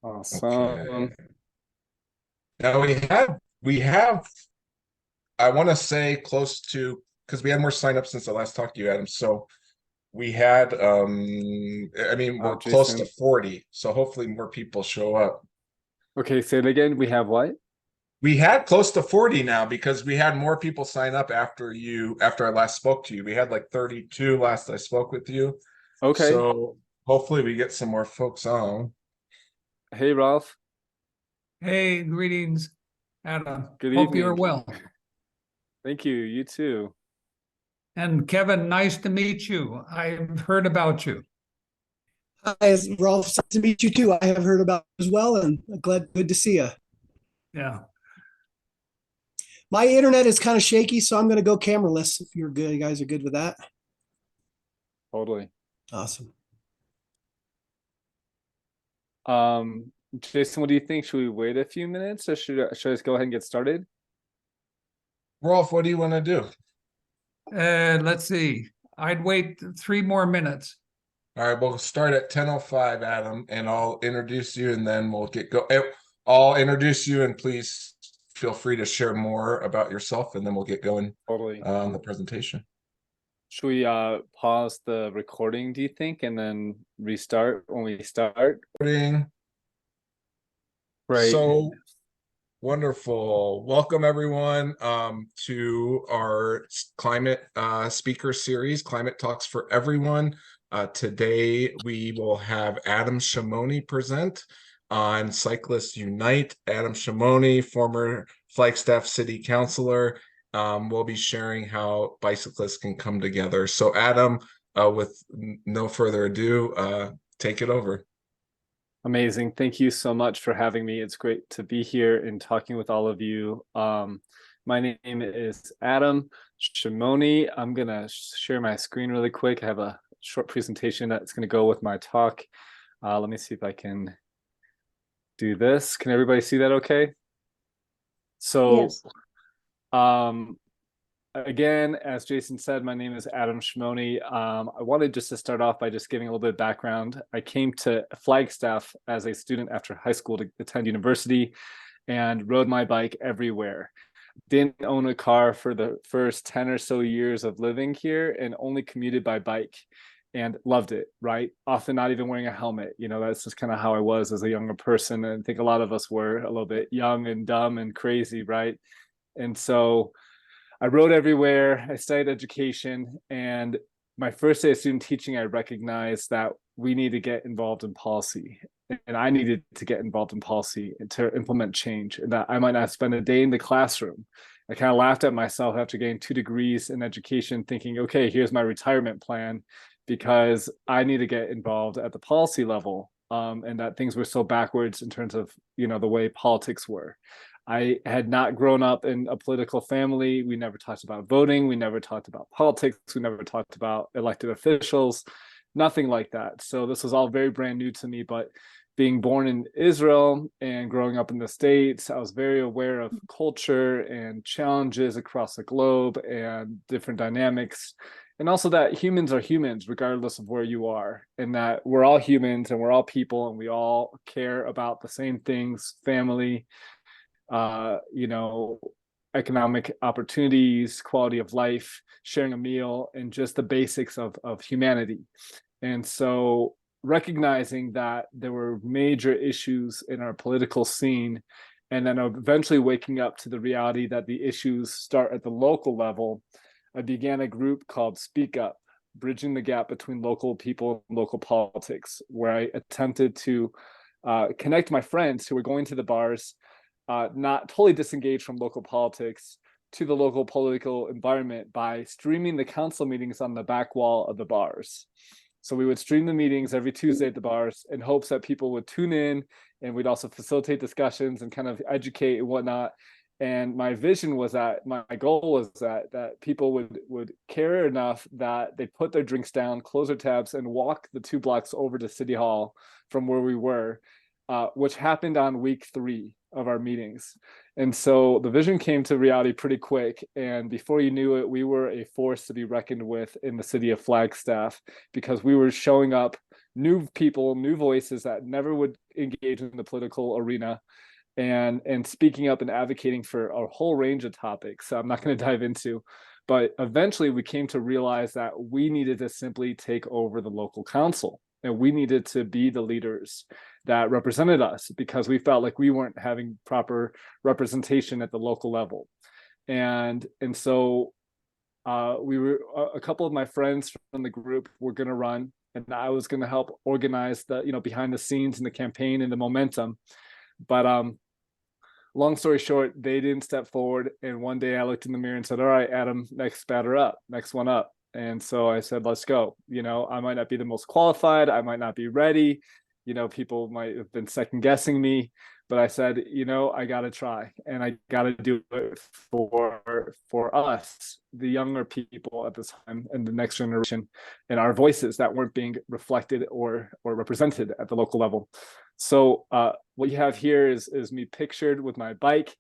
Awesome. Okay. Now we have I want to say close to because we had more signups since I last talked to you, Adam. So we had I mean we're close to Jason. 40, so hopefully more people show up. Okay, say it again. We have what? We had close to 40 now because we had more people sign up after I last spoke to you. We had like 32 last I spoke with you. Okay. So hopefully we get some more folks on. Hey, Ralph. Hey, greetings, Adam. Good Hope you're evening. well. Thank you. You too. And Kevin, nice to meet you. I've heard about you. Hi, Rolf. Nice to meet you too. I have heard about it as well, and good to see you. Yeah. My internet is kind of shaky, so I'm going to go cameraless. If you're good, you guys are good with that. Totally. Awesome. Jason, what do you think? Should we wait a few minutes or should I just go ahead and get started? Rolf, what do you want to do? Let's see. I'd wait 3 more minutes. All right, we'll start at 10:05, Adam, and I'll introduce you and then we'll get go. I'll introduce you and please feel free to share more about yourself and then we'll get going Totally. on the presentation. Should we pause the recording, do you think, and then restart when we start? Right. So wonderful. Welcome everyone to our climate speaker series, Climate Talks for Everyone. Today we will have Adam Shimoni present on Cyclist Unite. Adam Shimoni, former Flagstaff City Councilor, will be sharing how bicyclists can come together. So Adam, with no further ado, take it over. Amazing. Thank you so much for having me. It's great to be here and talking with all of you. My name is Adam Shimoni. I'm going to share my screen really quick. I have a short presentation that's going to go with my talk. Let me see if I can do this. Can everybody see that okay? So, yes. Again, as Jason said, my name is Adam Shimoni. I wanted just to start off by just giving a little bit of background. I came to Flagstaff as a student after high school to attend university and rode my bike everywhere. Didn't own a car for the first 10 or so years of living here and only commuted by bike and loved it, right? Often not even wearing a helmet. You know, that's just kind of how I was as a younger person. And I think a lot of us were a little bit young and dumb and crazy, right? And so I rode everywhere. I studied education, and my first day of student teaching, I recognized that we need to get involved in policy, and I needed to get involved in policy to implement change, and that I might not spend a day in the classroom. I kind of laughed at myself after getting 2 degrees in education, thinking, okay, here's my retirement plan, because I need to get involved at the policy level, and that things were so backwards in terms of, you know, the way politics were. I had not grown up in a political family. We never talked about voting. We never talked about politics. We never talked about elected officials, nothing like that. So this was all very brand new to me. But being born in Israel and growing up in the States, I was very aware of culture and challenges across the globe and different dynamics. And also that humans are humans, regardless of where you are, and that we're all humans and we're all people and we all care about the same things, family, you know, economic opportunities, quality of life, sharing a meal, and just the basics of humanity. And so recognizing that there were major issues in our political scene, and then eventually waking up to the reality that the issues start at the local level, I began a group called Speak Up, bridging the gap between local people and local politics, where I attempted to connect my friends who were going to the bars, not totally disengaged from local politics, to the local political environment by streaming the council meetings on the back wall of the bars. So we would stream the meetings every Tuesday at the bars in hopes that people would tune in, and we'd also facilitate discussions and kind of educate and whatnot. And my vision was that, my goal was that people would care enough that they put their drinks down, close their tabs, and walk the 2 blocks over to City Hall from where we were, which happened on week 3 of our meetings. And so the vision came to reality pretty quick. And before you knew it, we were a force to be reckoned with in the city of Flagstaff, because we were showing up new people, new voices that never would engage in the political arena, and speaking up and advocating for a whole range of topics I'm not going to dive into. But eventually we came to realize that we needed to simply take over the local council, and we needed to be the leaders that represented us, because we felt like we weren't having proper representation at the local level. And so we were, a couple of my friends from the group were going to run, and I was going to help organize the, behind the scenes and the campaign and the momentum. But long story short, they didn't step forward. And one day I looked in the mirror and said, all right, Adam, next batter up, next one up. And so I said, let's go. I might not be the most qualified, I might not be ready, people might have been second guessing me, but I said, I got to try, and I got to do it for us, the younger people at this time, and the next generation, and our voices that weren't being reflected or represented at the local level. So what you have here is me pictured with my bike,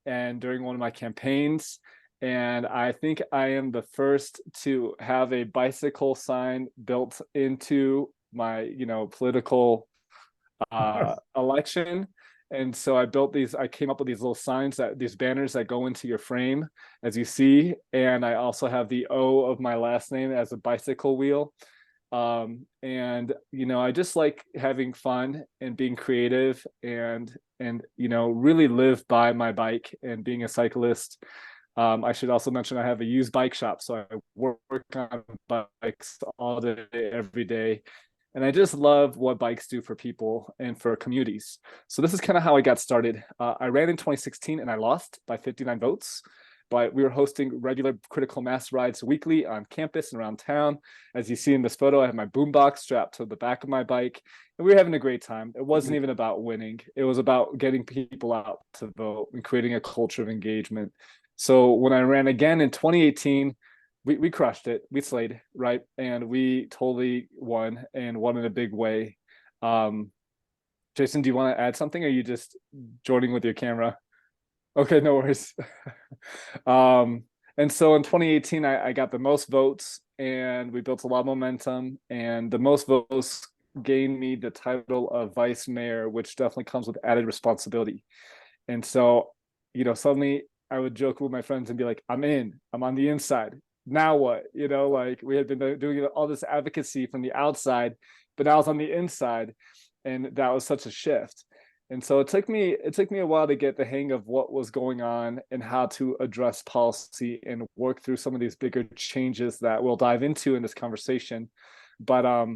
and during one of my campaigns. And I think I am the first to have a bicycle sign built into my, political election. And so I came up with these little signs, these banners that go into your frame, as you see. And I also have the O of my last name as a bicycle wheel. And I just like having fun and being creative, and really live by my bike and being a cyclist. I should also mention I have a used bike shop, so I work on bikes all day, every day. And I just love what bikes do for people and for communities. So this is kind of how I got started. I ran in 2016 and I lost by 59 votes. But we were hosting regular critical mass rides weekly on campus and around town. As you see in this photo, I have my boombox strapped to the back of my bike, and we were having a great time. It wasn't even about winning. It was about getting people out to vote and creating a culture of engagement. So when I ran again in 2018, we crushed it. We slayed, right? And we totally won, and won in a big way. Jason, do you want to add something, or are you just joining with your camera? Okay, no worries. And so in 2018, I got the most votes, and we built a lot of momentum, and the most votes gained me the title of vice mayor, which definitely comes with added responsibility. And so, suddenly I would joke with my friends and be like, I'm on the inside. Now what? Like, we had been doing all this advocacy from the outside, but now I was on the inside, and that was such a shift. And so it took me a while to get the hang of what was going on and how to address policy and work through some of these bigger changes that we'll dive into in this conversation. But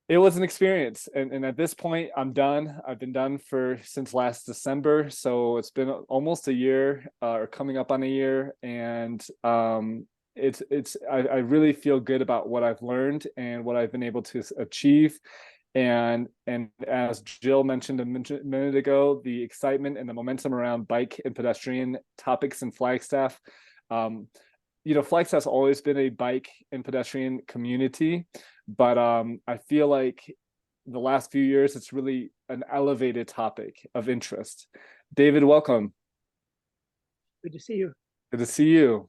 it was an experience, and at this point I'm done. I've been done since last December, so it's been almost a year, or coming up on a year. And I really feel good about what I've learned and what I've been able to achieve. And as Jill mentioned a minute ago, the excitement and the momentum around bike and pedestrian topics in Flagstaff. Flagstaff's always been a bike and pedestrian community, but I feel like the last few years it's really an elevated topic of interest. David, welcome. Good to see you. Good to see you.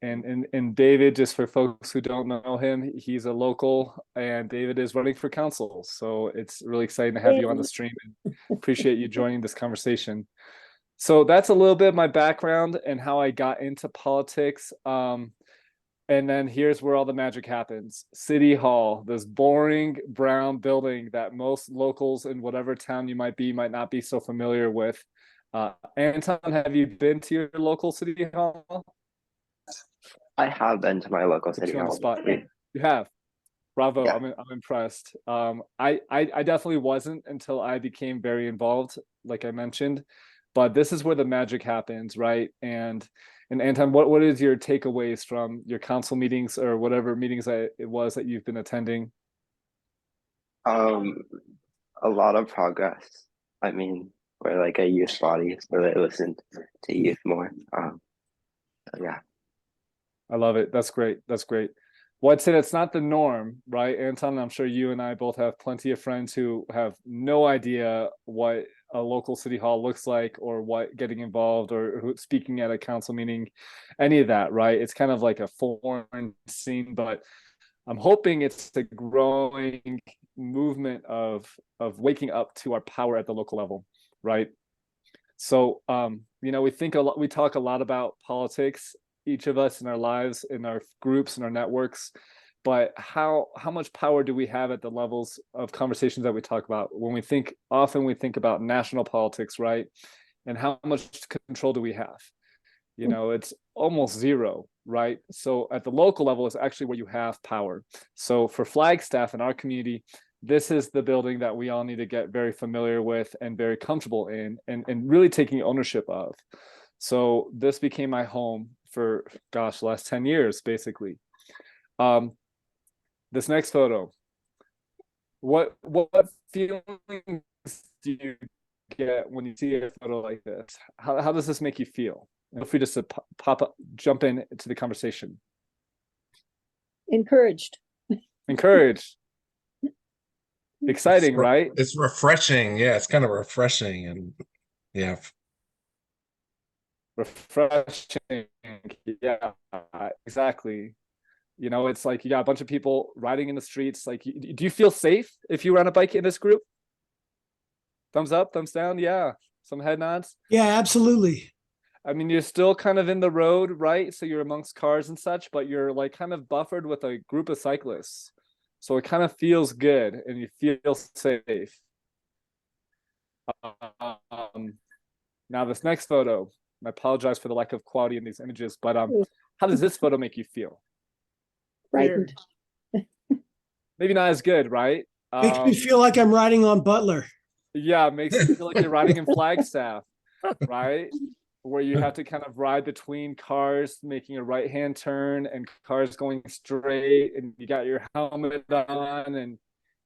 And David, just for folks who don't know him, he's a local, and David is running for council. So it's really exciting to have you on the stream, and appreciate you joining this conversation. So that's a little bit of my background and how I got into politics. And then here's where all the magic happens. City Hall, this boring brown building that most locals in whatever town you might not be so familiar with. Anton, have you been to your local City Hall? I have been to my local City Hall. You have. Bravo. Yeah. I'm impressed. I definitely wasn't until I became very involved, like I mentioned, but this is where the magic happens, right? And Anton, what is your takeaways from your council meetings, or whatever meetings it was that you've been attending? A lot of progress. I mean, we're like a youth body, so they listen to youth more. Yeah. I love it. That's great. That's great. Well, I'd say that's not the norm, right, Anton? I'm sure you and I both have plenty of friends who have no idea what a local city hall looks like, or what getting involved, or who speaking at a council meeting, any of that, right? It's kind of like a foreign scene, but I'm hoping it's a growing movement of waking up to our power at the local level, right? So we talk a lot about politics, each of us in our lives, in our groups, in our networks, but how much power do we have at the levels of conversations that we talk about? When we think about national politics, right? And how much control do we have? It's almost zero, right? So at the local level is actually where you have power. So for Flagstaff in our community, this is the building that we all need to get very familiar with and very comfortable in, and really taking ownership of. So this became my home for, the last 10 years, basically. This next photo, what feelings do you get when you see a photo like this? How does this make you feel? Feel free just to jump in to the conversation. Encouraged. Encouraged. Exciting, right? It's refreshing. Yeah, it's kind of refreshing, and yeah. Refreshing. Yeah, exactly. It's like you got a bunch of people riding in the streets. Like, do you feel safe if you ride a bike in this group? Thumbs up, thumbs down. Yeah, some head nods. Yeah, absolutely. I mean, you're still kind of in the road, right? So you're amongst cars and such, but you're like kind of buffered with a group of cyclists. So it kind of feels good and you feel safe. Now this next photo, I apologize for the lack of quality in these images, but how does this photo make you feel? Frightened. Maybe not as good, right? Makes me feel like I'm riding on Butler. Yeah, it makes you feel like you're riding in Flagstaff, right? Where you have to kind of ride between cars making a right-hand turn and cars going straight, and you got your helmet on and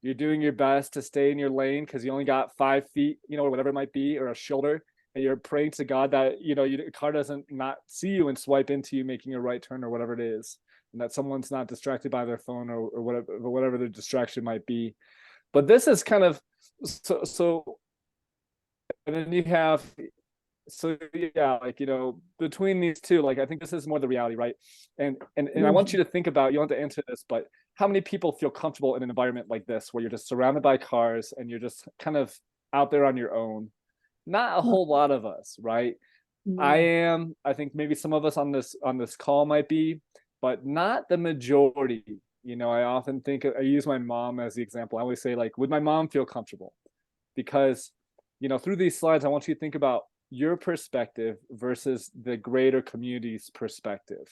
you're doing your best to stay in your lane because you only got 5 feet, or whatever it might be, or a shoulder, and you're praying to God that the car doesn't not see you and swipe into you making a right turn or whatever it is, and that someone's not distracted by their phone or whatever the distraction might be. But this is kind of so and then you have between these two, like I think this is more the reality, right? And I want you to think about, you don't have to answer this, but how many people feel comfortable in an environment like this where you're just surrounded by cars and you're just kind of out there on your own? Not a whole lot of us, right? I think maybe some of us on this call might be, but not the majority. I often think, I use my mom as the example. I always say, like, would my mom feel comfortable? Because through these slides, I want you to think about your perspective versus the greater community's perspective,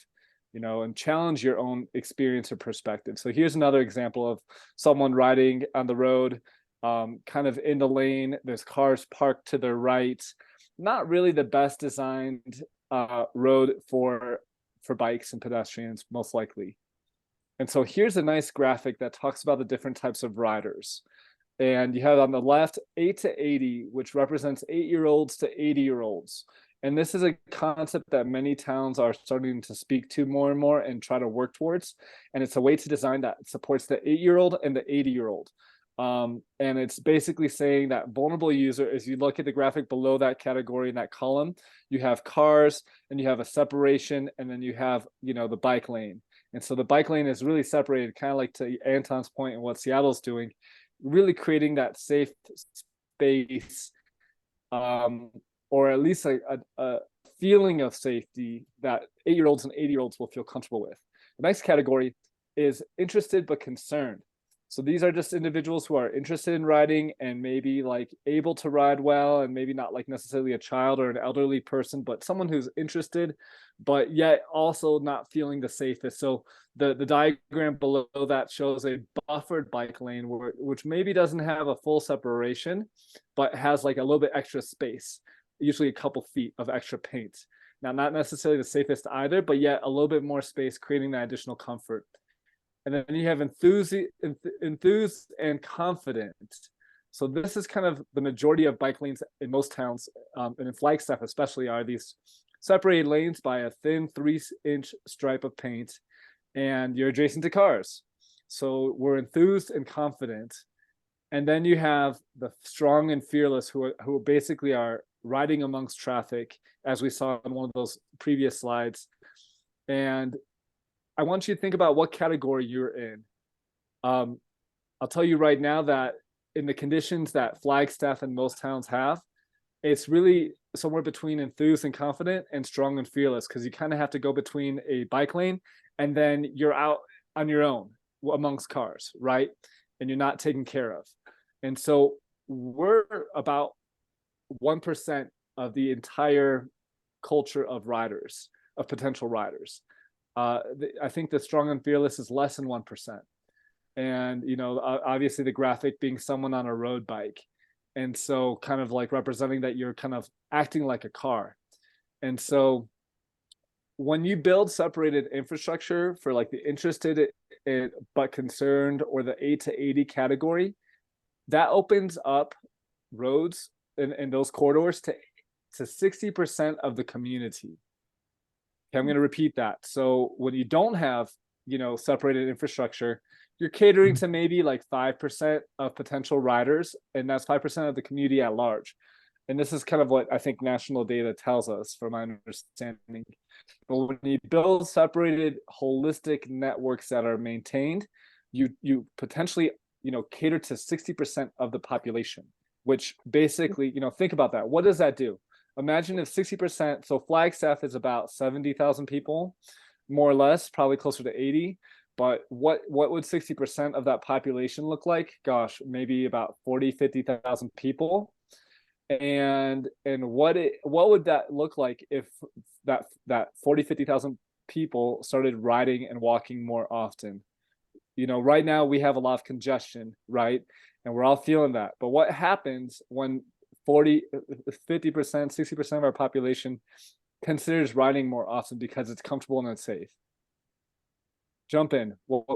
and challenge your own experience or perspective. So here's another example of someone riding on the road, kind of in the lane. There's cars parked to their right. Not really the best designed road for bikes and pedestrians, most likely. And so here's a nice graphic that talks about the different types of riders. And you have on the left 8 to 80, which represents 8-year-olds to 80-year-olds. And this is a concept that many towns are starting to speak to more and more and try to work towards. And it's a way to design that supports the 8-year-old and the 80-year-old. And it's basically saying that vulnerable user, as you look at the graphic below that category in that column, you have cars and you have a separation, and then you have, the bike lane. And so the bike lane is really separated, kind of like to Anton's point and what Seattle's doing, really creating that safe space, or at least a feeling of safety that 8-year-olds and 80-year-olds will feel comfortable with. The next category is interested but concerned. So these are just individuals who are interested in riding and maybe like able to ride well, and maybe not like necessarily a child or an elderly person, but someone who's interested, but yet also not feeling the safest. So the diagram below that shows a buffered bike lane which maybe doesn't have a full separation, but has like a little bit extra space, usually a couple feet of extra paint. Now, not necessarily the safest either, but yet a little bit more space, creating that additional comfort. And then you have enthused and confident. So this is kind of the majority of bike lanes in most towns, and in Flagstaff especially, are these separated lanes by a thin 3-inch stripe of paint, and you're adjacent to cars. So we're enthused and confident. And then you have the strong and fearless, who basically are riding amongst traffic, as we saw in one of those previous slides. And I want you to think about what category you're in. I'll tell you right now that in the conditions that Flagstaff and most towns have, it's really somewhere between enthused and confident and strong and fearless, because you kind of have to go between a bike lane and then you're out on your own amongst cars, right? And you're not taken care of. And so we're about 1% of the entire culture of riders, of potential riders. I think the strong and fearless is less than 1%. And, you know, obviously the graphic being someone on a road bike. And so kind of like representing that you're kind of acting like a car. And so when you build separated infrastructure for like the interested but concerned or the 8 to 80 category, that opens up roads and those corridors to 60% of the community. Okay, I'm going to repeat that. So when you don't have, you know, separated infrastructure, you're catering to maybe like 5% of potential riders, and that's 5% of the community at large. And this is kind of what I think national data tells us, from my understanding. But when you build separated holistic networks that are maintained, you potentially, you know, cater to 60% of the population, which basically, you know, think about that. What does that do? Imagine if 60%, so Flagstaff is about 70,000 people, more or less, probably closer to 80. But what would 60% of that population look like? Gosh, maybe about 40, 50,000 people. And what would that look like if that 40, 50,000 people started riding and walking more often? You know, right now we have a lot of congestion, right? And we're all feeling that. But what happens when 40, 50%, 60% of our population considers riding more often because it's comfortable and it's safe? Jump in. What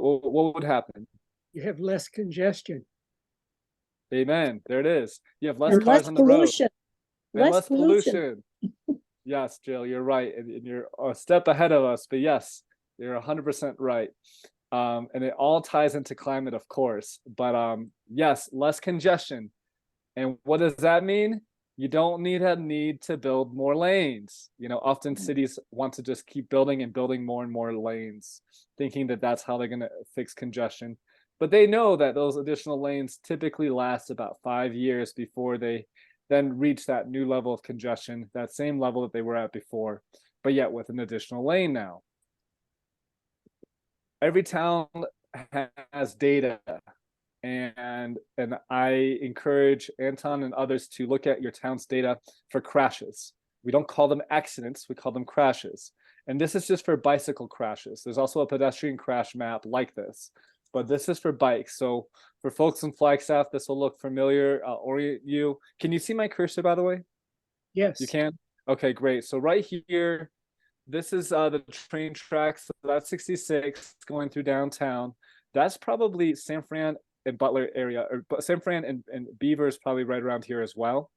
would happen? You have less congestion. Amen. There it is. You have less And cars less on the road. pollution. And Less pollution. Yes, Jill, you're right. And you're a step ahead of us. But yes, you're 100% right. And it all ties into climate, of course. But yes, less congestion. And what does that mean? You don't need to build more lanes. You know, often cities want to just keep building and building more and more lanes, thinking that that's how they're going to fix congestion. But they know that those additional lanes typically last about 5 years before they then reach that new level of congestion, that same level that they were at before, but yet with an additional lane now. Every town has data. And I encourage Anton and others to look at your town's data for crashes. We don't call them accidents, we call them crashes. And this is just for bicycle crashes. There's also a pedestrian crash map like this, but this is for bikes. So for folks in Flagstaff, this will look familiar. I'll orient you. Can you see my cursor, by the way? Yes. You can? Okay, great. So right here, this is the train tracks. So that's 66 going through downtown. That's probably San Fran and Butler area, or San Fran and Beaver is probably right around here as well.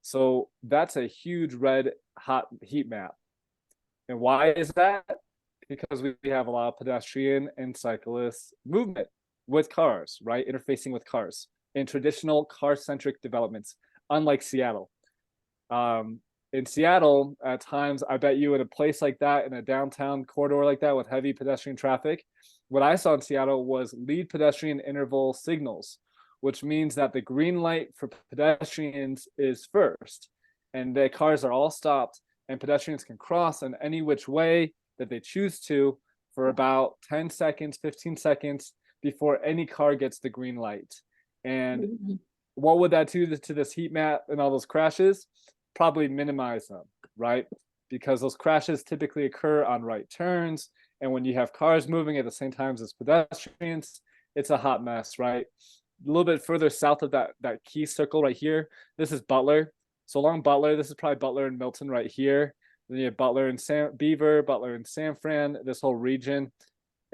So that's a huge red hot heat map. And why is that? Because we have a lot of pedestrian and cyclist movement with cars, right? Interfacing with cars in traditional car-centric developments, unlike Seattle. In Seattle, at times, I bet you in a place like that, in a downtown corridor like that with heavy pedestrian traffic, what I saw in Seattle was lead pedestrian interval signals, which means that the green light for pedestrians is first, and the cars are all stopped, and pedestrians can cross in any which way that they choose to for about 10 seconds, 15 seconds before any car gets the green light. And what would that do to this heat map and all those crashes? Probably minimize them, right? Because those crashes typically occur on right turns. And when you have cars moving at the same time as pedestrians, it's a hot mess, right? A little bit further south of that key circle right here, this is Butler. So along Butler, this is probably Butler and Milton right here. Then you have Butler and Beaver, Butler and San Fran, this whole region.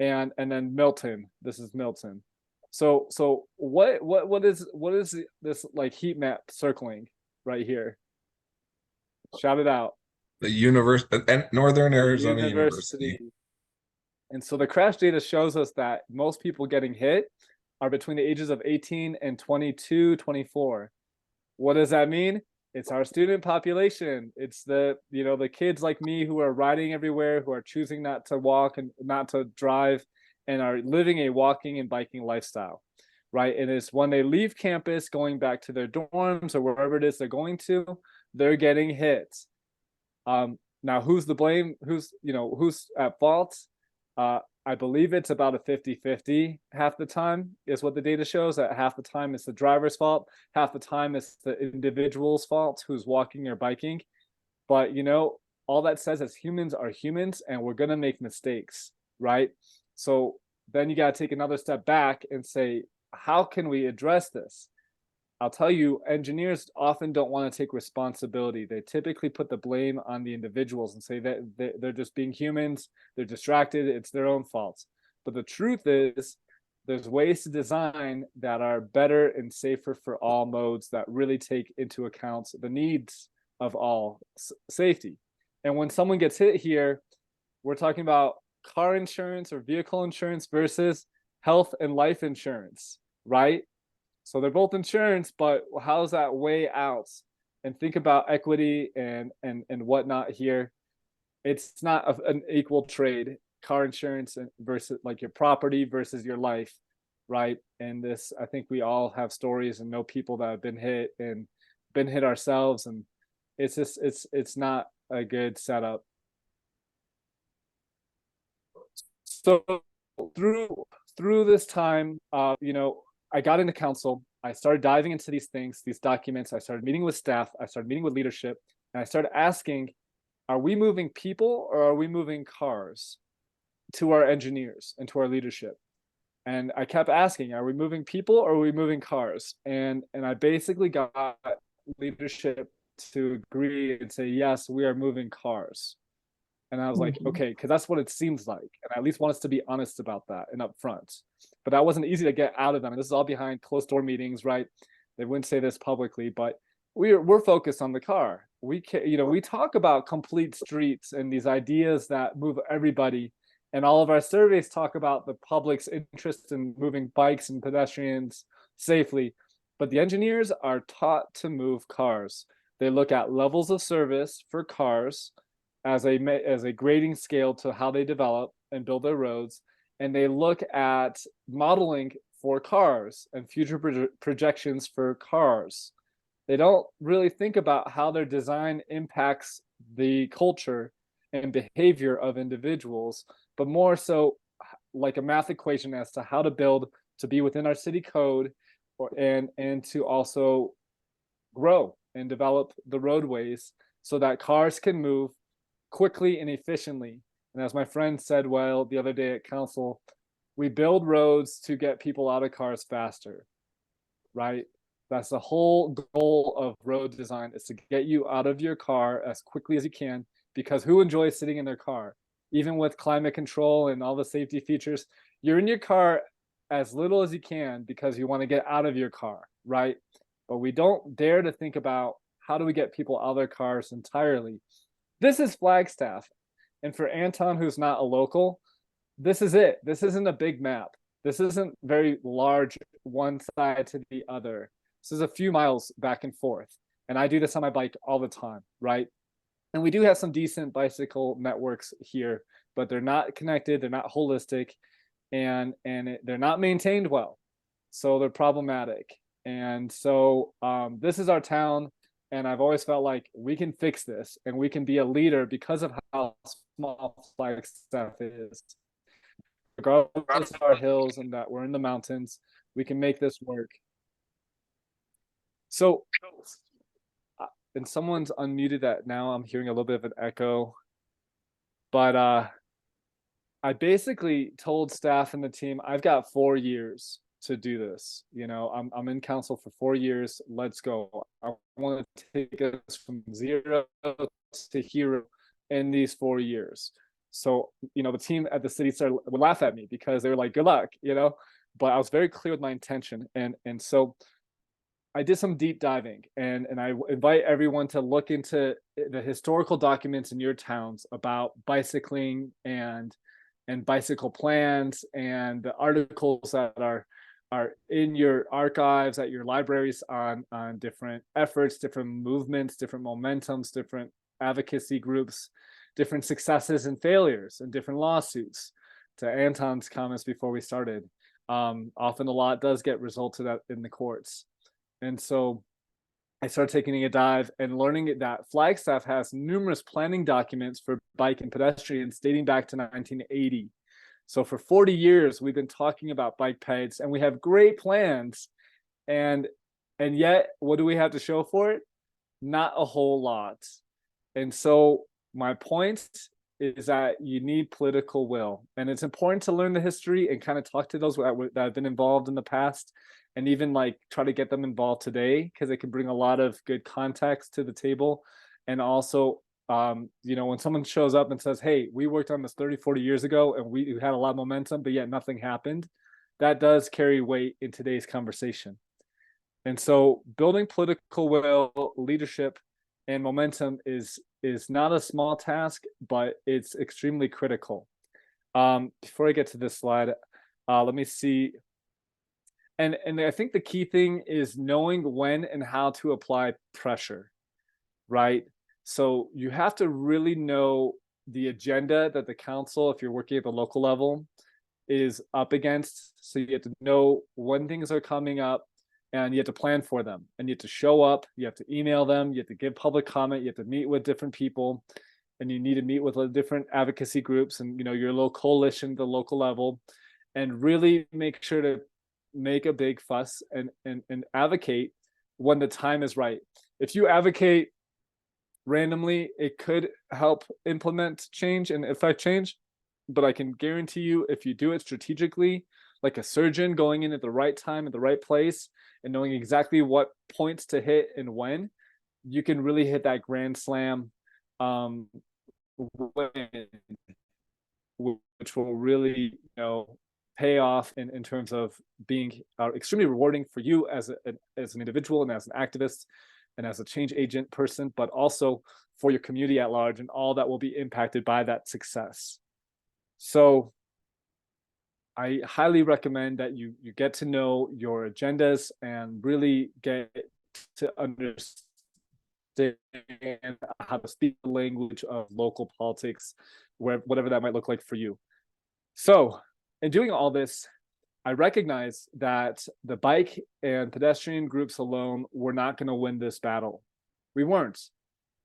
And then Milton, this is Milton. So what is this like heat map circling right here? Shout it out. The Northern Arizona University. And so the crash data shows us that most people getting hit are between the ages of 18 and 22, 24. What does that mean? It's our student population. It's the kids like me who are riding everywhere, who are choosing not to walk and not to drive, and are living a walking and biking lifestyle, right? And it's when they leave campus going back to their dorms or wherever it is they're going to, they're getting hit. Now who's the blame? Who's at fault? I believe it's about a 50-50 half the time is what the data shows. That half the time it's the driver's fault, half the time it's the individual's fault who's walking or biking. But all that says is humans are humans and we're gonna make mistakes, right? So then you gotta take another step back and say, how can we address this? I'll tell you, engineers often don't want to take responsibility. They typically put the blame on the individuals and say that they're just being humans, they're distracted, it's their own fault. But the truth is, there's ways to design that are better and safer for all modes that really take into account the needs of all safety. And when someone gets hit here, we're talking about car insurance or vehicle insurance versus health and life insurance, right? So they're both insurance, but how's that weigh out? And think about equity and whatnot here. It's not an equal trade. Car insurance versus like your property versus your life, right? And this, I think we all have stories and know people that have been hit and been hit ourselves, and it's just it's not a good setup. So through this time, I got into council. I started diving into these things, these documents. I started meeting with staff. I started meeting with leadership. And I started asking, are we moving people or are we moving cars to our engineers and to our leadership? And I kept asking, are we moving people or are we moving cars? And I basically got leadership to agree and say, yes, we are moving cars. And I was like, okay, because that's what it seems like. And I at least want us to be honest about that and upfront. But that wasn't easy to get out of them. And this is all behind closed door meetings, right? They wouldn't say this publicly, but we're focused on the car. We can, we talk about complete streets and these ideas that move everybody. And all of our surveys talk about the public's interest in moving bikes and pedestrians safely. But the engineers are taught to move cars. They look at levels of service for cars as a grading scale to how they develop and build their roads, and they look at modeling for cars and future projections for cars. They don't really think about how their design impacts the culture and behavior of individuals, but more so like a math equation as to how to build to be within our city code, and to also grow and develop the roadways so that cars can move quickly and efficiently. And as my friend said well the other day at council, we build roads to get people out of cars faster, right? That's the whole goal of road design, is to get you out of your car as quickly as you can, because who enjoys sitting in their car? Even with climate control and all the safety features, you're in your car as little as you can because you want to get out of your car, right? But we don't dare to think about how do we get people out of their cars entirely. This is Flagstaff. And for Anton, who's not a local, this is it. This isn't a big map. This isn't very large, one side to the other. This is a few miles back and forth. And I do this on my bike all the time, right? And we do have some decent bicycle networks here, but they're not connected, they're not holistic, and they're not maintained well. So they're problematic. And so this is our town. And I've always felt like we can fix this and we can be a leader because of how small Flagstaff is. Regardless of our hills and that we're in the mountains, we can make this work. So, and someone's unmuted that now. I'm hearing a little bit of an echo. But I basically told staff and the team, I've got 4 years to do this. I'm in council for 4 years. Let's go. I want to take us from 0 to hero in these 4 years. So, the team at the city would laugh at me because they were like, good luck, but I was very clear with my intention. And so I did some deep diving, and I invite everyone to look into the historical documents in your towns about bicycling and bicycle plans, and the articles that are in your archives at your libraries on different efforts, different movements, different momentums, different advocacy groups, different successes and failures, and different lawsuits. To Anton's comments before we started, Often a lot does get resulted in the courts. And so I started taking a dive and learning that Flagstaff has numerous planning documents for bike and pedestrians dating back to 1980. So for 40 years, we've been talking about bike peds, and we have great plans. And yet, what do we have to show for it? Not a whole lot. And so my point is that you need political will, and it's important to learn the history and kind of talk to those that have been involved in the past, and even like try to get them involved today, because it can bring a lot of good context to the table. And also, when someone shows up and says, hey, we worked on this 30-40 years ago and we had a lot of momentum, but yet nothing happened, that does carry weight in today's conversation. And so building political will, leadership, and momentum is not a small task, but it's extremely critical. Before I get to this slide, let me see. And I think the key thing is knowing when and how to apply pressure, right? So you have to really know the agenda that the council, if you're working at the local level, is up against. So you have to know when things are coming up, and you have to plan for them, and you have to show up, you have to email them, you have to give public comment, you have to meet with different people, and you need to meet with different advocacy groups and your little coalition at the local level, and really make sure to make a big fuss and advocate when the time is right. If you advocate randomly, it could help implement change and affect change, but I can guarantee you, if you do it strategically, like a surgeon going in at the right time at the right place and knowing exactly what points to hit and when, you can really hit that grand slam, which will really pay off in terms of being extremely rewarding for you as an individual and as an activist and as a change agent person, but also for your community at large and all that will be impacted by that success. So I highly recommend that you get to know your agendas and really get to understand how to speak the language of local politics, whatever that might look like for you. So in doing all this, I recognize that the bike and pedestrian groups alone were not going to win this battle. We weren't.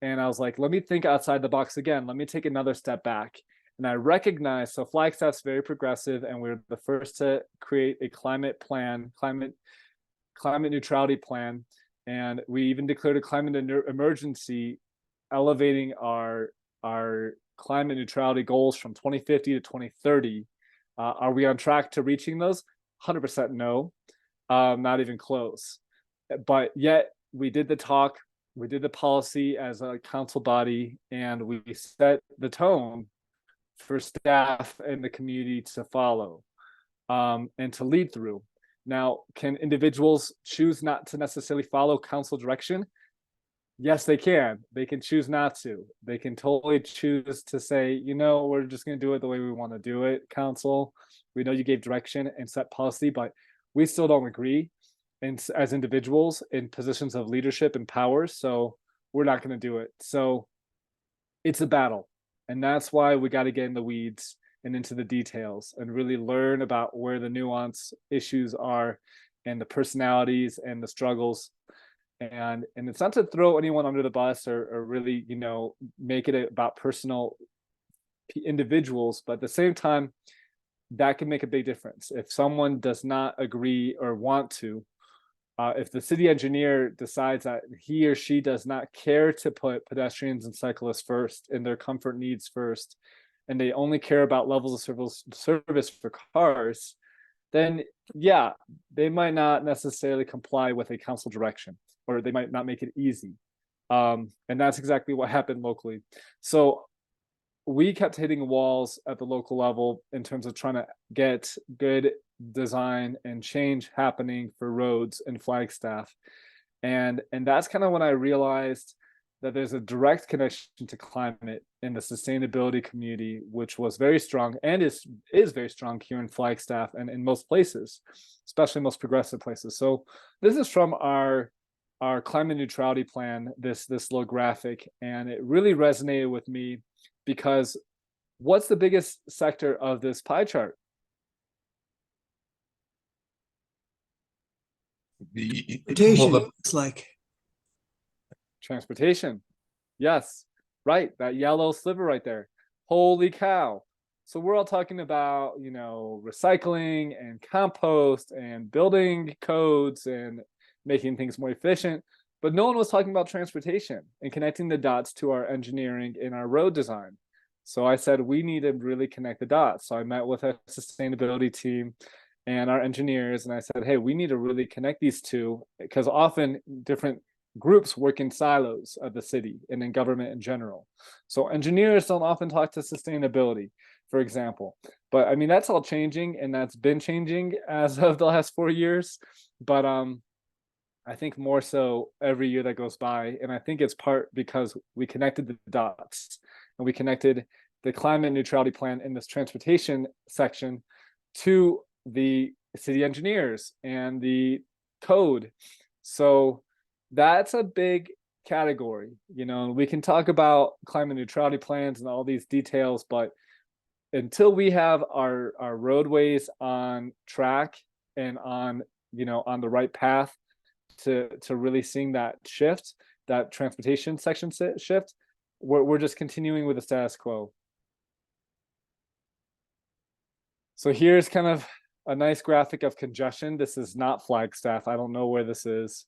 And I was like, let me think outside the box again. Let me take another step back. And I recognize, so Flagstaff's very progressive, and we're the first to create a climate plan, climate neutrality plan. And we even declared a climate emergency, elevating our climate neutrality goals from 2050 to 2030. Are we on track to reaching those? 100% no, not even close. But yet we did the talk, we did the policy as a council body, and we set the tone for staff and the community to follow and to lead through. Now, can individuals choose not to necessarily follow council direction? Yes, they can. They can choose not to. They can totally choose to say, we're just going to do it the way we want to do it, council. We know you gave direction and set policy, but we still don't agree as individuals in positions of leadership and power. So we're not going to do it. So it's a battle. And that's why we got to get in the weeds and into the details and really learn about where the nuance issues are and the personalities and the struggles. And it's not to throw anyone under the bus or really, make it about personal individuals, but at the same time, that can make a big difference. If someone does not agree or want to, if the city engineer decides that he or she does not care to put pedestrians and cyclists first and their comfort needs first, and they only care about levels of service for cars, then yeah, they might not necessarily comply with a council direction, or they might not make it easy. And that's exactly what happened locally. So we kept hitting walls at the local level in terms of trying to get good design and change happening for roads in Flagstaff. And that's kind of when I realized that there's a direct connection to climate in the sustainability community, which was very strong and is very strong here in Flagstaff and in most places, especially most progressive places. So this is from our climate neutrality plan, this little graphic, and it really resonated with me because what's the biggest sector of this pie chart? Transportation, well, it's like, Transportation. Yes, right. That yellow sliver right there. Holy cow. So we're all talking about, recycling and compost and building codes and making things more efficient. But no one was talking about transportation and connecting the dots to our engineering and our road design. So I said, we need to really connect the dots. So I met with a sustainability team and our engineers, and I said, hey, we need to really connect these two, because often different groups work in silos of the city and in government in general. So engineers don't often talk to sustainability, for example. But I mean, that's all changing, and that's been changing as of the last 4 years. But I think more so every year that goes by. And I think it's part because we connected the dots, and we connected the climate neutrality plan in this transportation section to the city engineers and the code. So that's a big category. We can talk about climate neutrality plans and all these details, but until we have our roadways on track and on the right path to really seeing that shift, that transportation section shift, we're just continuing with the status quo. So here's kind of a nice graphic of congestion. This is not Flagstaff. I don't know where this is,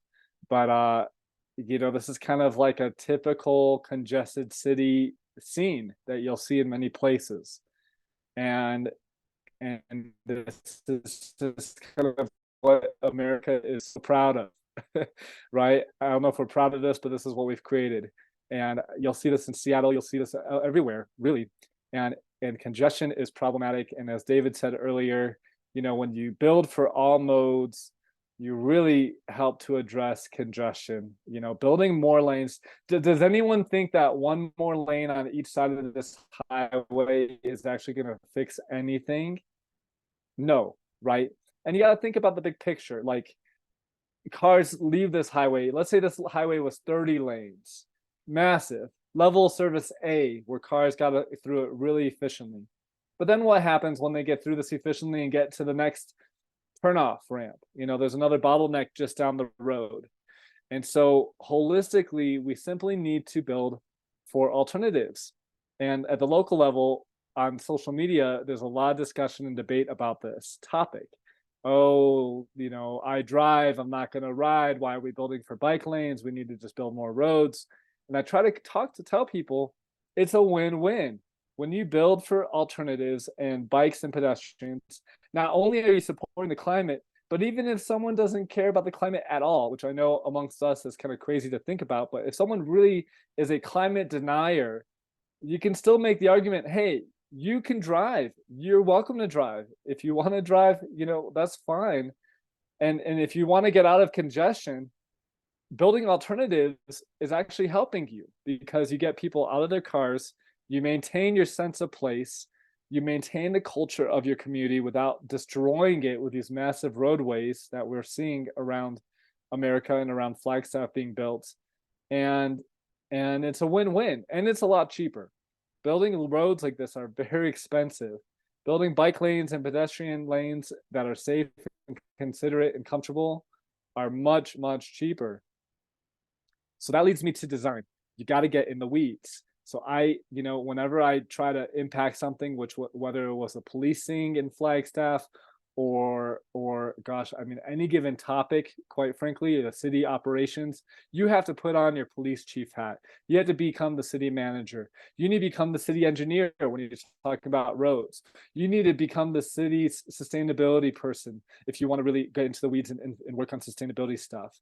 but this is kind of like a typical congested city scene that you'll see in many places. And this is just kind of what America is so proud of, right? I don't know if we're proud of this, but this is what we've created. And you'll see this in Seattle. You'll see this everywhere, really. And congestion is problematic. And as David said earlier, when you build for all modes, you really help to address congestion. Building more lanes. Does anyone think that one more lane on each side of this highway is actually going to fix anything? No, right? And you got to think about the big picture. Like, cars leave this highway. Let's say this highway was 30 lanes, massive, level service A, where cars got through it really efficiently. But then what happens when they get through this efficiently and get to the next turnoff ramp? There's another bottleneck just down the road. And so holistically, we simply need to build for alternatives. And at the local level, on social media, there's a lot of discussion and debate about this topic. Oh, I drive, I'm not going to ride. Why are we building for bike lanes? We need to just build more roads. And I try to tell people it's a win-win. When you build for alternatives and bikes and pedestrians, not only are you supporting the climate, but even if someone doesn't care about the climate at all, which I know amongst us is kind of crazy to think about, but if someone really is a climate denier, you can still make the argument, hey, you can drive. You're welcome to drive. If you want to drive, that's fine. And if you want to get out of congestion, building alternatives is actually helping you, because you get people out of their cars, you maintain your sense of place, you maintain the culture of your community without destroying it with these massive roadways that we're seeing around America and around Flagstaff being built. And it's a win-win, and it's a lot cheaper. Building roads like this are very expensive. Building bike lanes and pedestrian lanes that are safe and considerate and comfortable are much, much cheaper. So that leads me to design. You got to get in the weeds. So whenever I try to impact something, whether it was the policing in Flagstaff or gosh, I mean, any given topic, quite frankly, the city operations, you have to put on your police chief hat. You have to become the city manager. You need to become the city engineer when you're talking about roads. You need to become the city's sustainability person if you want to really get into the weeds and work on sustainability stuff.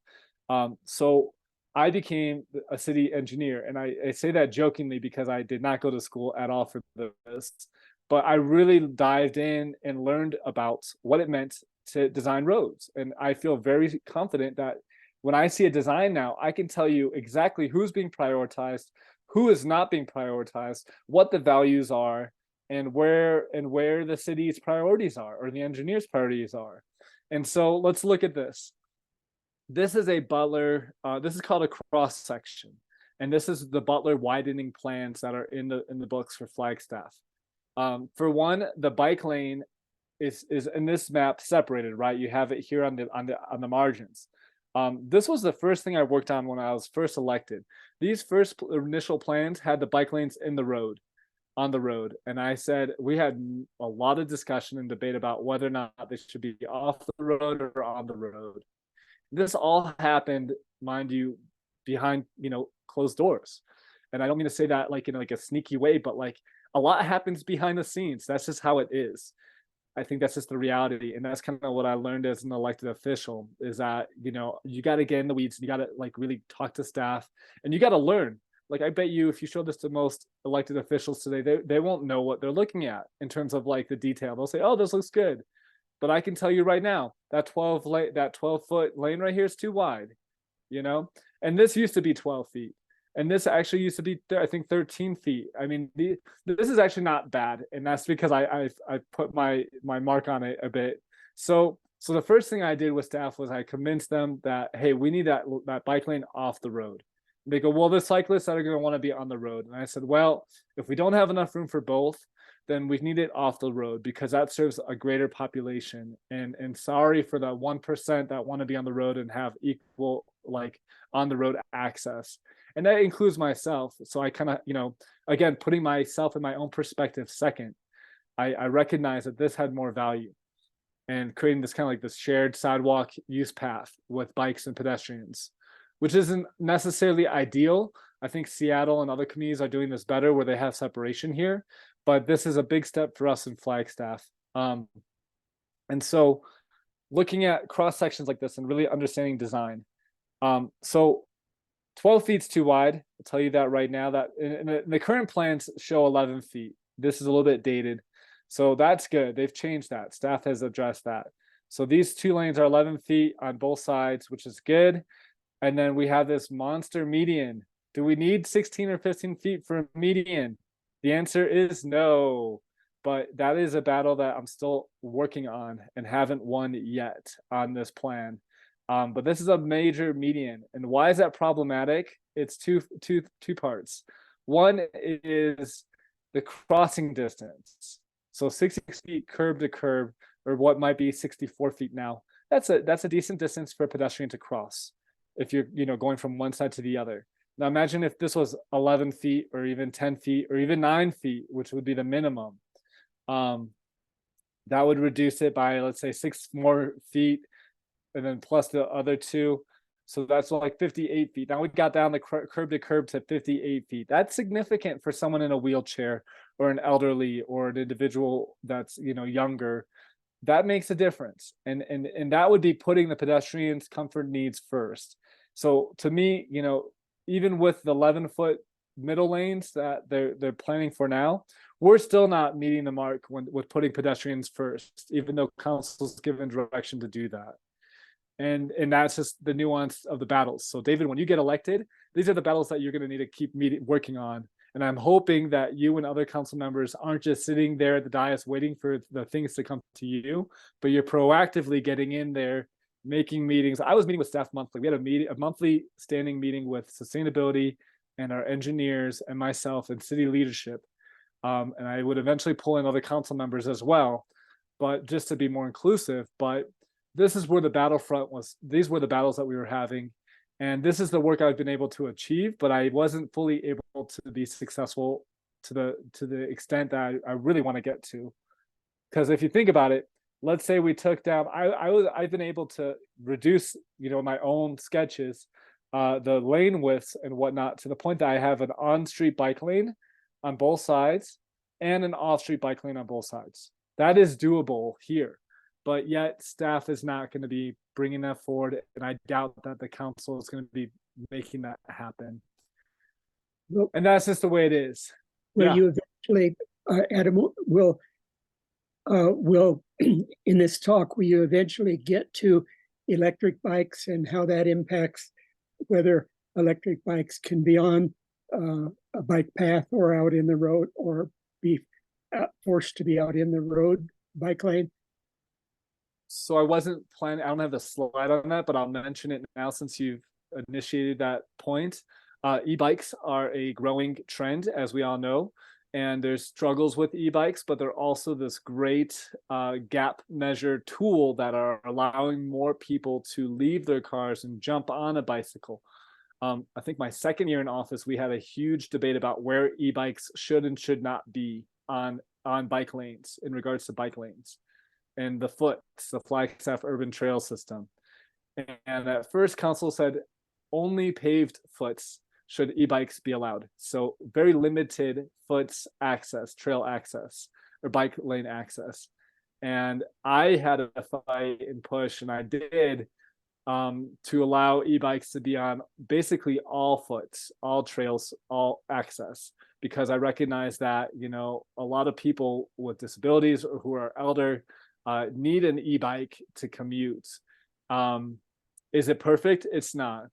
So I became a city engineer, and I say that jokingly because I did not go to school at all for this, but I really dived in and learned about what it meant to design roads. And I feel very confident that when I see a design now, I can tell you exactly who's being prioritized, who is not being prioritized, what the values are, and where the city's priorities are, or the engineer's priorities are. And so let's look at this. This is a Butler, this is called a cross section. And this is the Butler widening plans that are in the books for Flagstaff. For one, the bike lane is in this map separated, right? You have it here on the margins. This was the first thing I worked on when I was first elected. These first initial plans had the bike lanes in the road, on the road. And I said, we had a lot of discussion and debate about whether or not they should be off the road or on the road. This all happened, mind you, behind, closed doors. And I don't mean to say that like in like a sneaky way, but like a lot happens behind the scenes. That's just how it is. I think that's just the reality. And that's kind of what I learned as an elected official is that, you got to get in the weeds. You got to like really talk to staff and you got to learn. Like, I bet you if you show this to most elected officials today, they won't know what they're looking at in terms of like the detail. They'll say, oh, this looks good. But I can tell you right now, that 12-foot lane right here is too wide, and this used to be 12 feet. And this actually used to be, I think, 13 feet. I mean, this is actually not bad, and that's because I put my mark on it a bit. So the first thing I did with staff was I convinced them that, hey, we need that bike lane off the road. And they go, well, the cyclists that are going to want to be on the road. And I said, well, if we don't have enough room for both, then we need it off the road because that serves a greater population. And sorry for the 1% that want to be on the road and have equal like on the road access. And that includes myself. So I kind of, again, putting myself in my own perspective second, I recognize that this had more value and creating this kind of like this shared sidewalk use path with bikes and pedestrians, which isn't necessarily ideal. I think Seattle and other communities are doing this better where they have separation here, but this is a big step for us in Flagstaff. And so looking at cross sections like this and really understanding design. So 12 feet's too wide. I'll tell you that right now. That in the current plans show 11 feet. This is a little bit dated. So that's good. They've changed that. Staff has addressed that. So these two lanes are 11 feet on both sides, which is good. And then we have this monster median. Do we need 16 or 15 feet for a median? The answer is no. But that is a battle that I'm still working on and haven't won yet on this plan. But this is a major median. And why is that problematic? It's two parts. One is the crossing distance. So 66 feet curb to curb, or what might be 64 feet now. That's a decent distance for a pedestrian to cross if you're going from one side to the other. Now imagine if this was 11 feet or even 10 feet or even 9 feet, which would be the minimum. That would reduce it by, let's say, 6 more feet and then plus the other 2. So that's like 58 feet. Now we got down the curb to curb to 58 feet. That's significant for someone in a wheelchair or an elderly or an individual that's, younger. That makes a difference. And that would be putting the pedestrians' comfort needs first. So to me, even with the 11-foot middle lanes that they're planning for now, we're still not meeting the mark with putting pedestrians first, even though council's given direction to do that. And that's just the nuance of the battles. So David, when you get elected, these are the battles that you're going to need to keep working on. And I'm hoping that you and other council members aren't just sitting there at the dais waiting for the things to come to you, but you're proactively getting in there, making meetings. I was meeting with staff monthly. We had a monthly standing meeting with sustainability and our engineers and myself and city leadership. And I would eventually pull in other council members as well, but just to be more inclusive. But this is where the battlefront was. These were the battles that we were having. And this is the work I've been able to achieve, but I wasn't fully able to be successful to the extent that I really want to get to. Because if you think about it, let's say we took down, I've been able to reduce, my own sketches, the lane widths and whatnot to the point that I have an on-street bike lane on both sides and an off-street bike lane on both sides. That is doable here. But yet staff is not going to be bringing that forward, and I doubt that the council is going to be making that happen. Well, and that's just the way it is. Will you eventually, Adam, will in this talk, will you eventually get to electric bikes and how that impacts whether electric bikes can be on a bike path or out in the road or be forced to be out in the road bike lane? So I wasn't planning, I don't have the slide on that, but I'll mention it now since you've initiated that point. E-bikes are a growing trend, as we all know. and there's struggles with e-bikes, but they're also this great gap measure tool that are allowing more people to leave their cars and jump on a bicycle. I think my second year in office, we had a huge debate about where e-bikes should and should not be on bike lanes in regards to bike lanes and the Flagstaff urban trail system. And at first council said only paved foots should e-bikes be allowed. So very limited foots access, trail access, or bike lane access. And I had a fight and push, and I did, to allow e-bikes to be on basically all foots, all trails, all access, because I recognize that, you know, a lot of people with disabilities or who are elder need an e-bike to commute. Is it perfect? It's not.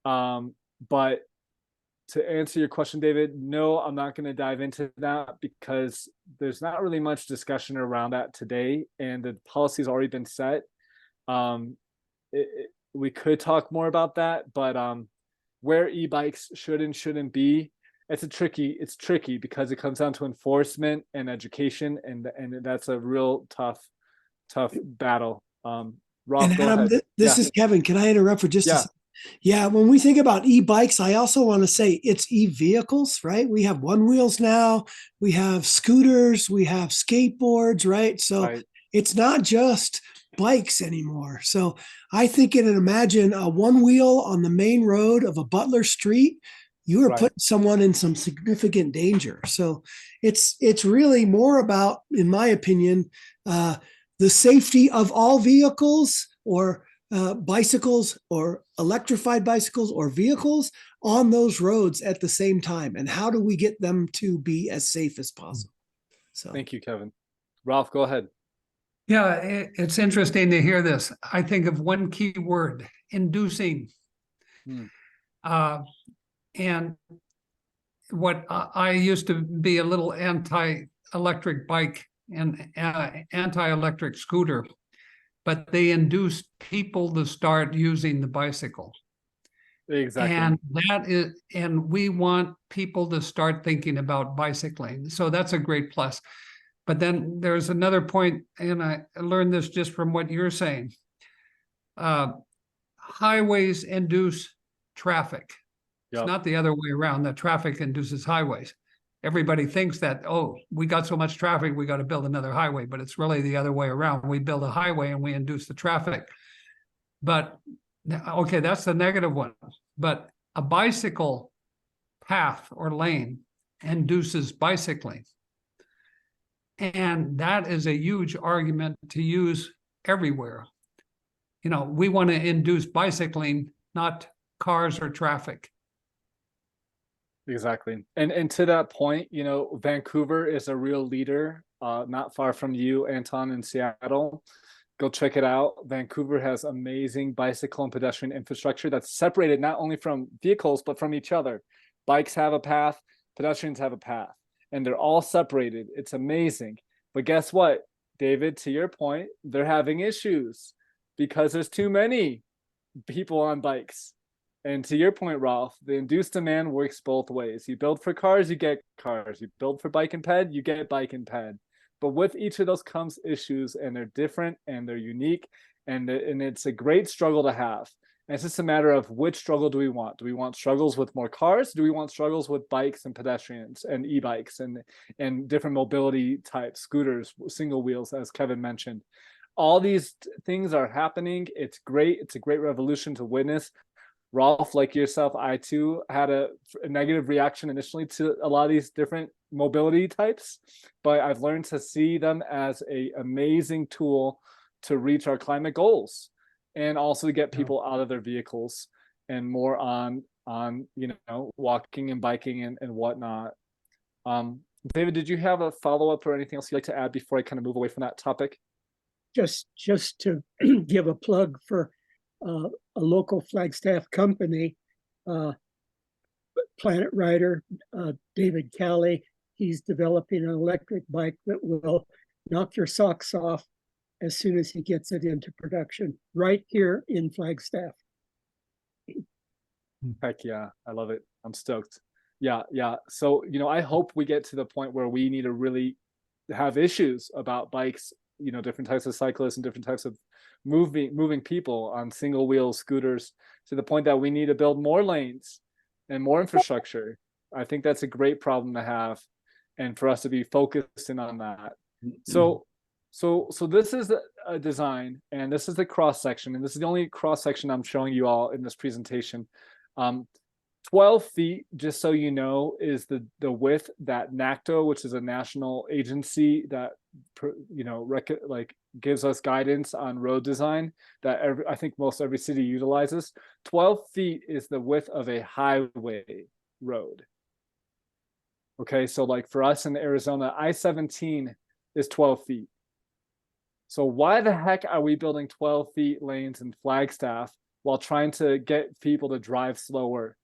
But to answer your question, David, no, I'm not going to dive into that because there's not really much discussion around that today, and the policy's already been set. We could talk more about that, but where e-bikes should and shouldn't be, it's tricky because it comes down to enforcement and education, and that's a real tough battle. Rob, And go Adam, ahead. this is Kevin. Can I interrupt for just a second? Yeah, when we think about e-bikes, I also want to say it's e-vehicles, right? We have one wheels now, we have scooters, we have skateboards, right? So it's not just bikes anymore. So I think and imagine a one wheel on the main road of a Butler Street, you are putting someone in some significant danger. So it's really more about, in my opinion, the safety of all vehicles or bicycles or electrified bicycles or vehicles on those roads at the same time. And how do we get them to be as safe as possible? So thank you, Kevin. Ralph, go ahead. Yeah, it's interesting to hear this. I think of one key word, inducing. And what I used to be a little anti-electric bike and anti-electric scooter, but they induced people to start using the bicycle. Exactly. And we want people to start thinking about bicycling. So that's a great plus. But then there's another point, and I learned this just from what you're saying. Highways induce traffic. It's not the other way around, that traffic induces highways. Everybody thinks that, oh, we got so much traffic, we got to build another highway, but it's really the other way around. We build a highway and we induce the traffic. But, okay, that's the negative one. But a bicycle path or lane induces bicycling. And that is a huge argument to use everywhere. You know, we want to induce bicycling, not cars or traffic. Exactly. And to that point, you know, Vancouver is a real leader, not far from you, Anton, in Seattle. Go check it out. Vancouver has amazing bicycle and pedestrian infrastructure that's separated not only from vehicles, but from each other. Bikes have a path, pedestrians have a path, and they're all separated. It's amazing. But guess what, David, to your point, they're having issues because there's too many people on bikes. And to your point, Ralph, the induced demand works both ways. You build for cars, you get cars. You build for bike and ped, you get bike and ped. But with each of those comes issues, and they're different and they're unique, and it's a great struggle to have. And it's just a matter of which struggle do we want? Do we want struggles with more cars? Do we want struggles with bikes and pedestrians and e-bikes and different mobility types, scooters, single wheels, as Kevin mentioned? All these things are happening. It's great. It's a great revolution to witness. Rolf, like yourself, I too had a negative reaction initially to a lot of these different mobility types, but I've learned to see them as an amazing tool to reach our climate goals and also to get people out of their vehicles and more on you know, walking and biking and whatnot. David, did you have a follow-up or anything else you'd like to add before I kind of move away from that topic? Just to give a plug for a local Flagstaff company, Planet Rider, David Calley. He's developing an electric bike that will knock your socks off as soon as he gets it into production right here in Flagstaff. Heck yeah, I love it. I'm stoked. Yeah. So, I hope we get to the point where we need to really have issues about bikes, different types of cyclists and different types of moving people on single wheel scooters, to the point that we need to build more lanes and more infrastructure. I think that's a great problem to have, and for us to be focusing on that. So this is a design, and this is the cross section, and this is the only cross section I'm showing you all in this presentation. 12 feet, just so you know, is the width that NACTO, which is a national agency that gives us guidance on road design, that I think most every city utilizes. 12 feet is the width of a highway road. Okay, so like for us in Arizona, I-17 is 12 feet. So why the heck are we building 12 feet lanes in Flagstaff while trying to get people to drive slower?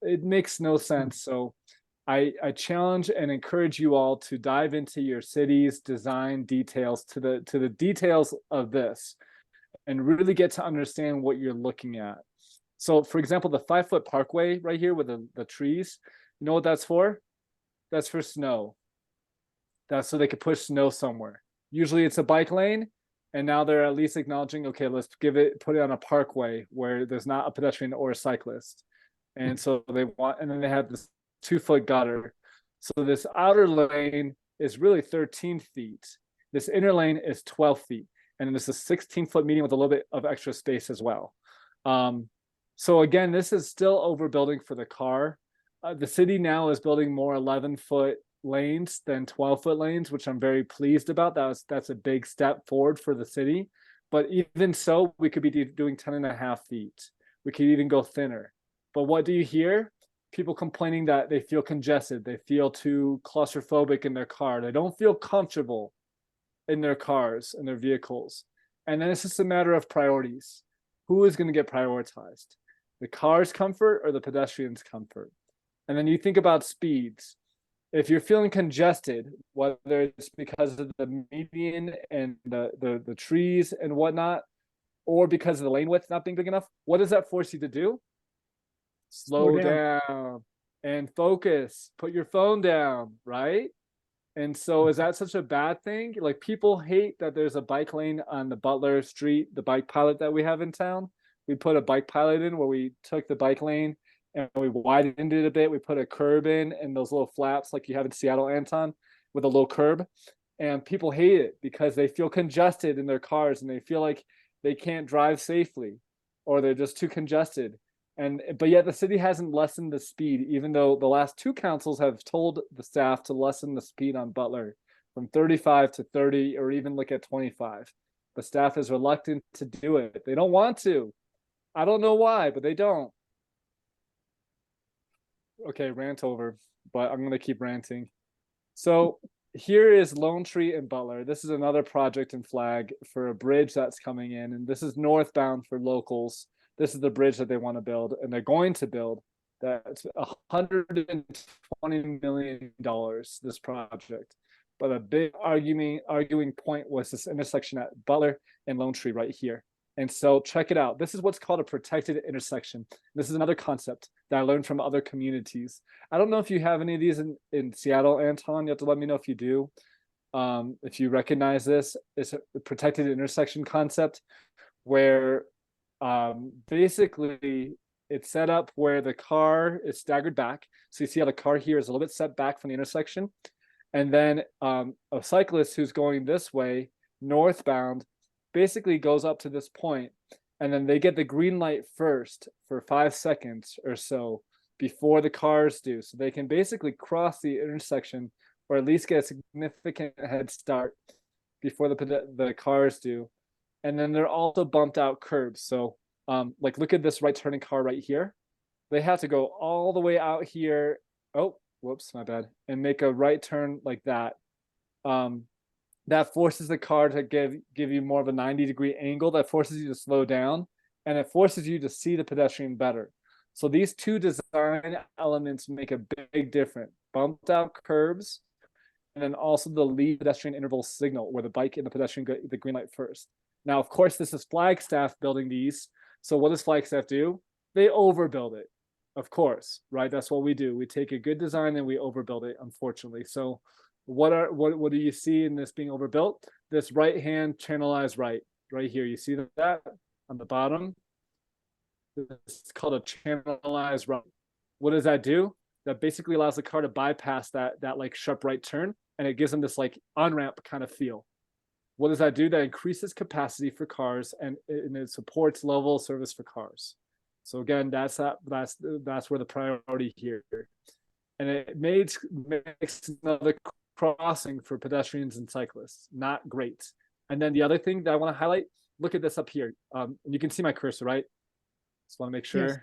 It makes no sense. So I challenge and encourage you all to dive into your city's design details, to the details of this, and really get to understand what you're looking at. So for example, the 5-foot parkway right here with the trees, you know what that's for? That's for snow. That's so they could push snow somewhere. Usually it's a bike lane, and now they're at least acknowledging, okay, let's put it on a parkway where there's not a pedestrian or a cyclist. And so and then they have this 2-foot gutter. So this outer lane is really 13 feet. This inner lane is 12 feet. And then there's a 16-foot median with a little bit of extra space as well. So again, this is still overbuilding for the car. The city now is building more 11-foot lanes than 12-foot lanes, which I'm very pleased about. That's a big step forward for the city. But even so, we could be doing 10.5 feet. We could even go thinner. But what do you hear? People complaining that they feel congested. They feel too claustrophobic in their car. They don't feel comfortable in their cars and their vehicles. And then it's just a matter of priorities. Who is going to get prioritized? The car's comfort or the pedestrian's comfort? And then you think about speeds. If you're feeling congested, whether it's because of the median and the trees and whatnot, or because of the lane width not being big enough, what does that force you to do? Slow down and focus. Put your phone down, right? And so is that such a bad thing? Like, people hate that there's a bike lane on the Butler Street, the bike pilot that we have in town. We put a bike pilot in where we took the bike lane and we widened it a bit. We put a curb in and those little flaps like you have in Seattle, Anton, with a little curb. And people hate it because they feel congested in their cars and they feel like they can't drive safely, or they're just too congested. But yet the city hasn't lessened the speed, even though the last 2 councils have told the staff to lessen the speed on Butler from 35 to 30, or even look at 25. The staff is reluctant to do it. They don't want to. I don't know why, but they don't. Okay, rant over, but I'm going to keep ranting. So here is Lone Tree and Butler. This is another project in Flag for a bridge that's coming in, and this is northbound for locals. This is the bridge that they want to build, and they're going to build. That's $120 million, this project. But a big arguing point was this intersection at Butler and Lone Tree right here. And so check it out. This is what's called a protected intersection. This is another concept that I learned from other communities. I don't know if you have any of these in Seattle, Anton. You have to let me know if you do. If you recognize this, it's a protected intersection concept where basically it's set up where the car is staggered back. So you see how the car here is a little bit set back from the intersection. And then a cyclist who's going this way, northbound, basically goes up to this point, and then they get the green light first for 5 seconds or so before the cars do. So they can basically cross the intersection, or at least get a significant head start before the cars do. And then they're also bumped out curbs. So like, look at this right turning car right here. They have to go all the way out here. Oh, whoops, my bad. And make a right turn like that. That forces the car to give you more of a 90-degree angle. That forces you to slow down, and it forces you to see the pedestrian better. So these 2 design elements make a big difference. Bumped out curbs, and then also the lead pedestrian interval signal, where the bike and the pedestrian get the green light first. Now, of course, this is Flagstaff building these. So what does Flagstaff do? They overbuild it. Of course, right? That's what we do. We take a good design and we overbuild it, unfortunately. So what do you see in this being overbuilt? This right hand channelized right here. You see that on the bottom? It's called a channelized right. What does that do? That basically allows the car to bypass that like sharp right turn, and it gives them this like on-ramp kind of feel. What does that do? That increases capacity for cars, and it supports level service for cars. So again, that's where the priority here. And it makes another crossing for pedestrians and cyclists. Not great. And then the other thing that I want to highlight, look at this up here. And you can see my cursor, right? Just want to make sure. Yes.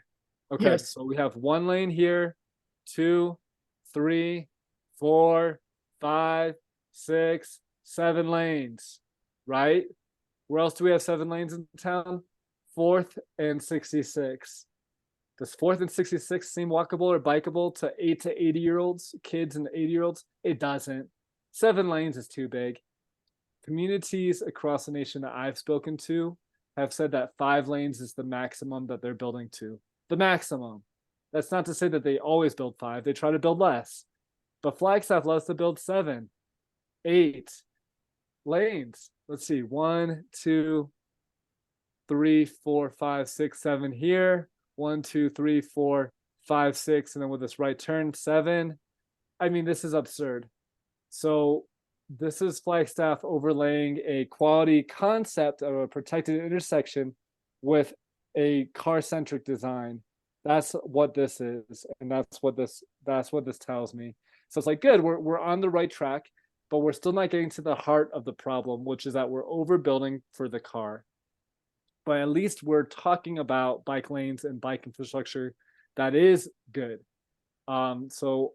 Okay, Yes. so we have 1 lane here, 2, 3, 4, 5, 6, 7 lanes, right? Where else do we have 7 lanes in town? 4th and 66. Does 4th and 66 seem walkable or bikeable to 8 to 80-year-olds, kids and 80-year-olds? It doesn't. 7 lanes is too big. Communities across the nation that I've spoken to have said that 5 lanes is the maximum that they're building to. The maximum. That's not to say that they always build 5. They try to build less. But Flagstaff loves to build 7, 8 lanes. Let's see. 1, 2, 3, 4, 5, 6, 7 here. 1, 2, 3, 4, 5, 6, and then with this right turn, 7. I mean, this is absurd. So this is Flagstaff overlaying a quality concept of a protected intersection with a car-centric design. That's what this is, and that's what this tells me. So it's like, good, we're on the right track, but we're still not getting to the heart of the problem, which is that we're overbuilding for the car. But at least we're talking about bike lanes and bike infrastructure that is good. So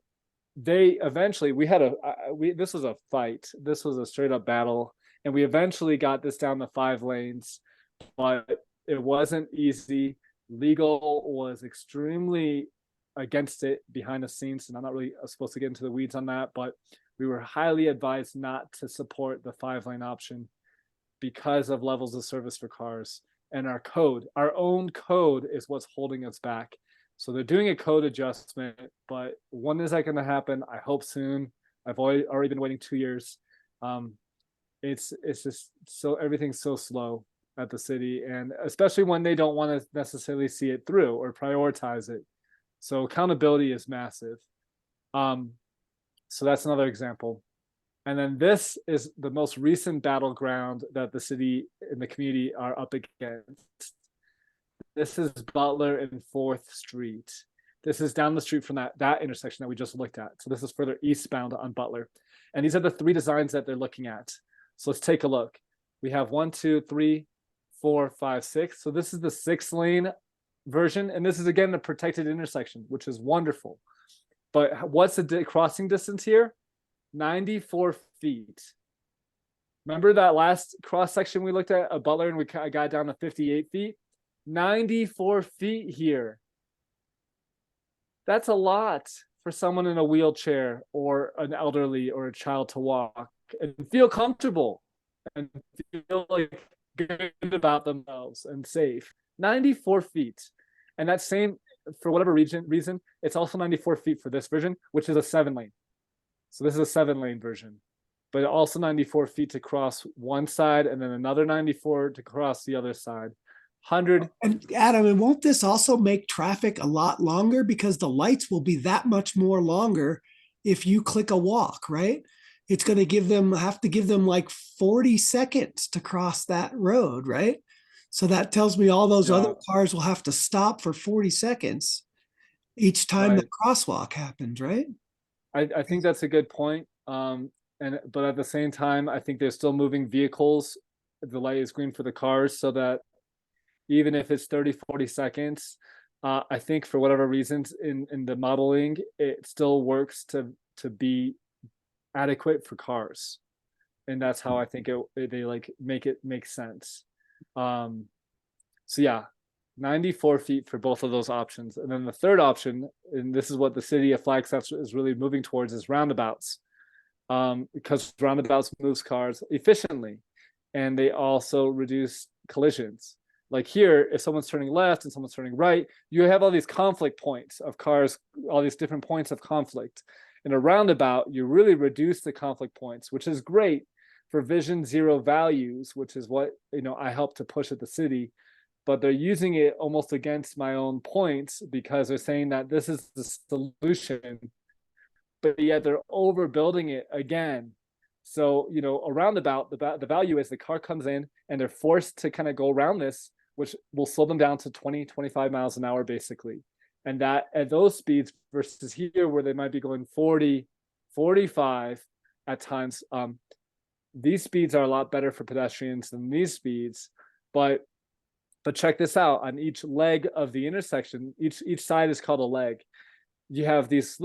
they eventually, this was a fight. This was a straight up battle, and we eventually got this down to 5 lanes, but it wasn't easy. Legal was extremely against it behind the scenes, and I'm not really supposed to get into the weeds on that, but we were highly advised not to support the 5-lane option because of levels of service for cars. And our own code is what's holding us back. So they're doing a code adjustment, but when is that going to happen? I hope soon. I've already been waiting 2 years. It's just so everything's so slow at the city, and especially when they don't want to necessarily see it through or prioritize it. So accountability is massive. So that's another example. And then this is the most recent battleground that the city and the community are up against. This is Butler and 4th Street. This is down the street from that intersection that we just looked at. So this is further eastbound on Butler. And these are the 3 designs that they're looking at. So let's take a look. We have 1, 2, 3, 4, 5, 6. So this is the 6-lane version. And this is, again, a protected intersection, which is wonderful. But what's the crossing distance here? 94 feet. Remember that last cross section we looked at Butler, and we got down to 58 feet? 94 feet here. That's a lot for someone in a wheelchair or an elderly or a child to walk and feel comfortable and feel like good about themselves and safe. 94 feet. And that same, for whatever reason, it's also 94 feet for this version, which is a 7-lane. So this is a 7-lane version, but also 94 feet to cross one side and then another 94 to cross the other side. 100. And Adam, and won't this also make traffic a lot longer, because the lights will be that much more longer if you click a walk, right? It's going to have to give them like 40 seconds to cross that road, right? So that tells me all those other cars will have to stop for 40 seconds each time the crosswalk happens, right? I think that's a good point. But at the same time, I think they're still moving vehicles. The light is green for the cars, so that even if it's 30, 40 seconds, I think for whatever reasons in the modeling, it still works to be adequate for cars. And that's how I think they like make it make sense. So yeah, 94 feet for both of those options. And then the third option, and this is what the city of Flagstaff is really moving towards, is roundabouts. Because roundabouts moves cars efficiently, and they also reduce collisions. Like here, if someone's turning left and someone's turning right, you have all these conflict points of cars, all these different points of conflict. In a roundabout, you really reduce the conflict points, which is great for vision zero values, which is what I help to push at the city. But they're using it almost against my own points because they're saying that this is the solution, but yet they're overbuilding it again. So, a roundabout, the value is the car comes in and they're forced to kind of go around this, which will slow them down to 20, 25 miles an hour, basically. And that at those speeds versus here where they might be going 40, 45 at times, these speeds are a lot better for pedestrians than these speeds. But check this out, on each leg of the intersection, each side is called a leg. You have these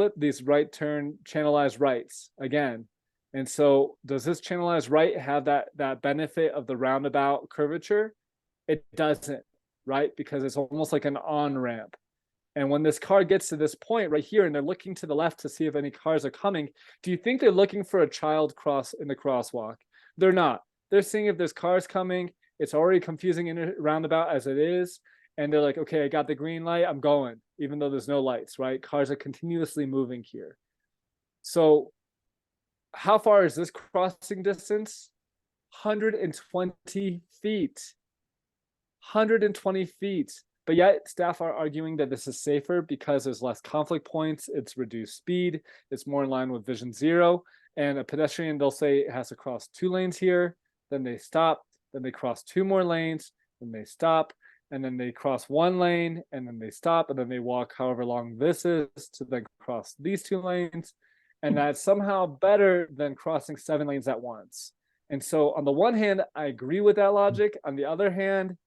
right turn channelized rights again. And so does this channelized right have that benefit of the roundabout curvature? It doesn't, right? Because it's almost like an on-ramp. And when this car gets to this point right here and they're looking to the left to see if any cars are coming, do you think they're looking for a child cross in the crosswalk? They're not. They're seeing if there's cars coming. It's already confusing in a roundabout as it is. And they're like, okay, I got the green light, I'm going, even though there's no lights, right? Cars are continuously moving here. So how far is this crossing distance? 120 feet. 120 feet. But yet staff are arguing that this is safer because there's less conflict points, it's reduced speed, it's more in line with vision zero. And a pedestrian, they'll say it has to cross 2 lanes here, then they stop, then they cross 2 more lanes, then they stop, and then they cross 1 lane, and then they stop, and then they walk however long this is to then cross these 2 lanes. And that's somehow better than crossing 7 lanes at once. And so on the one hand, I agree with that logic. On the other hand,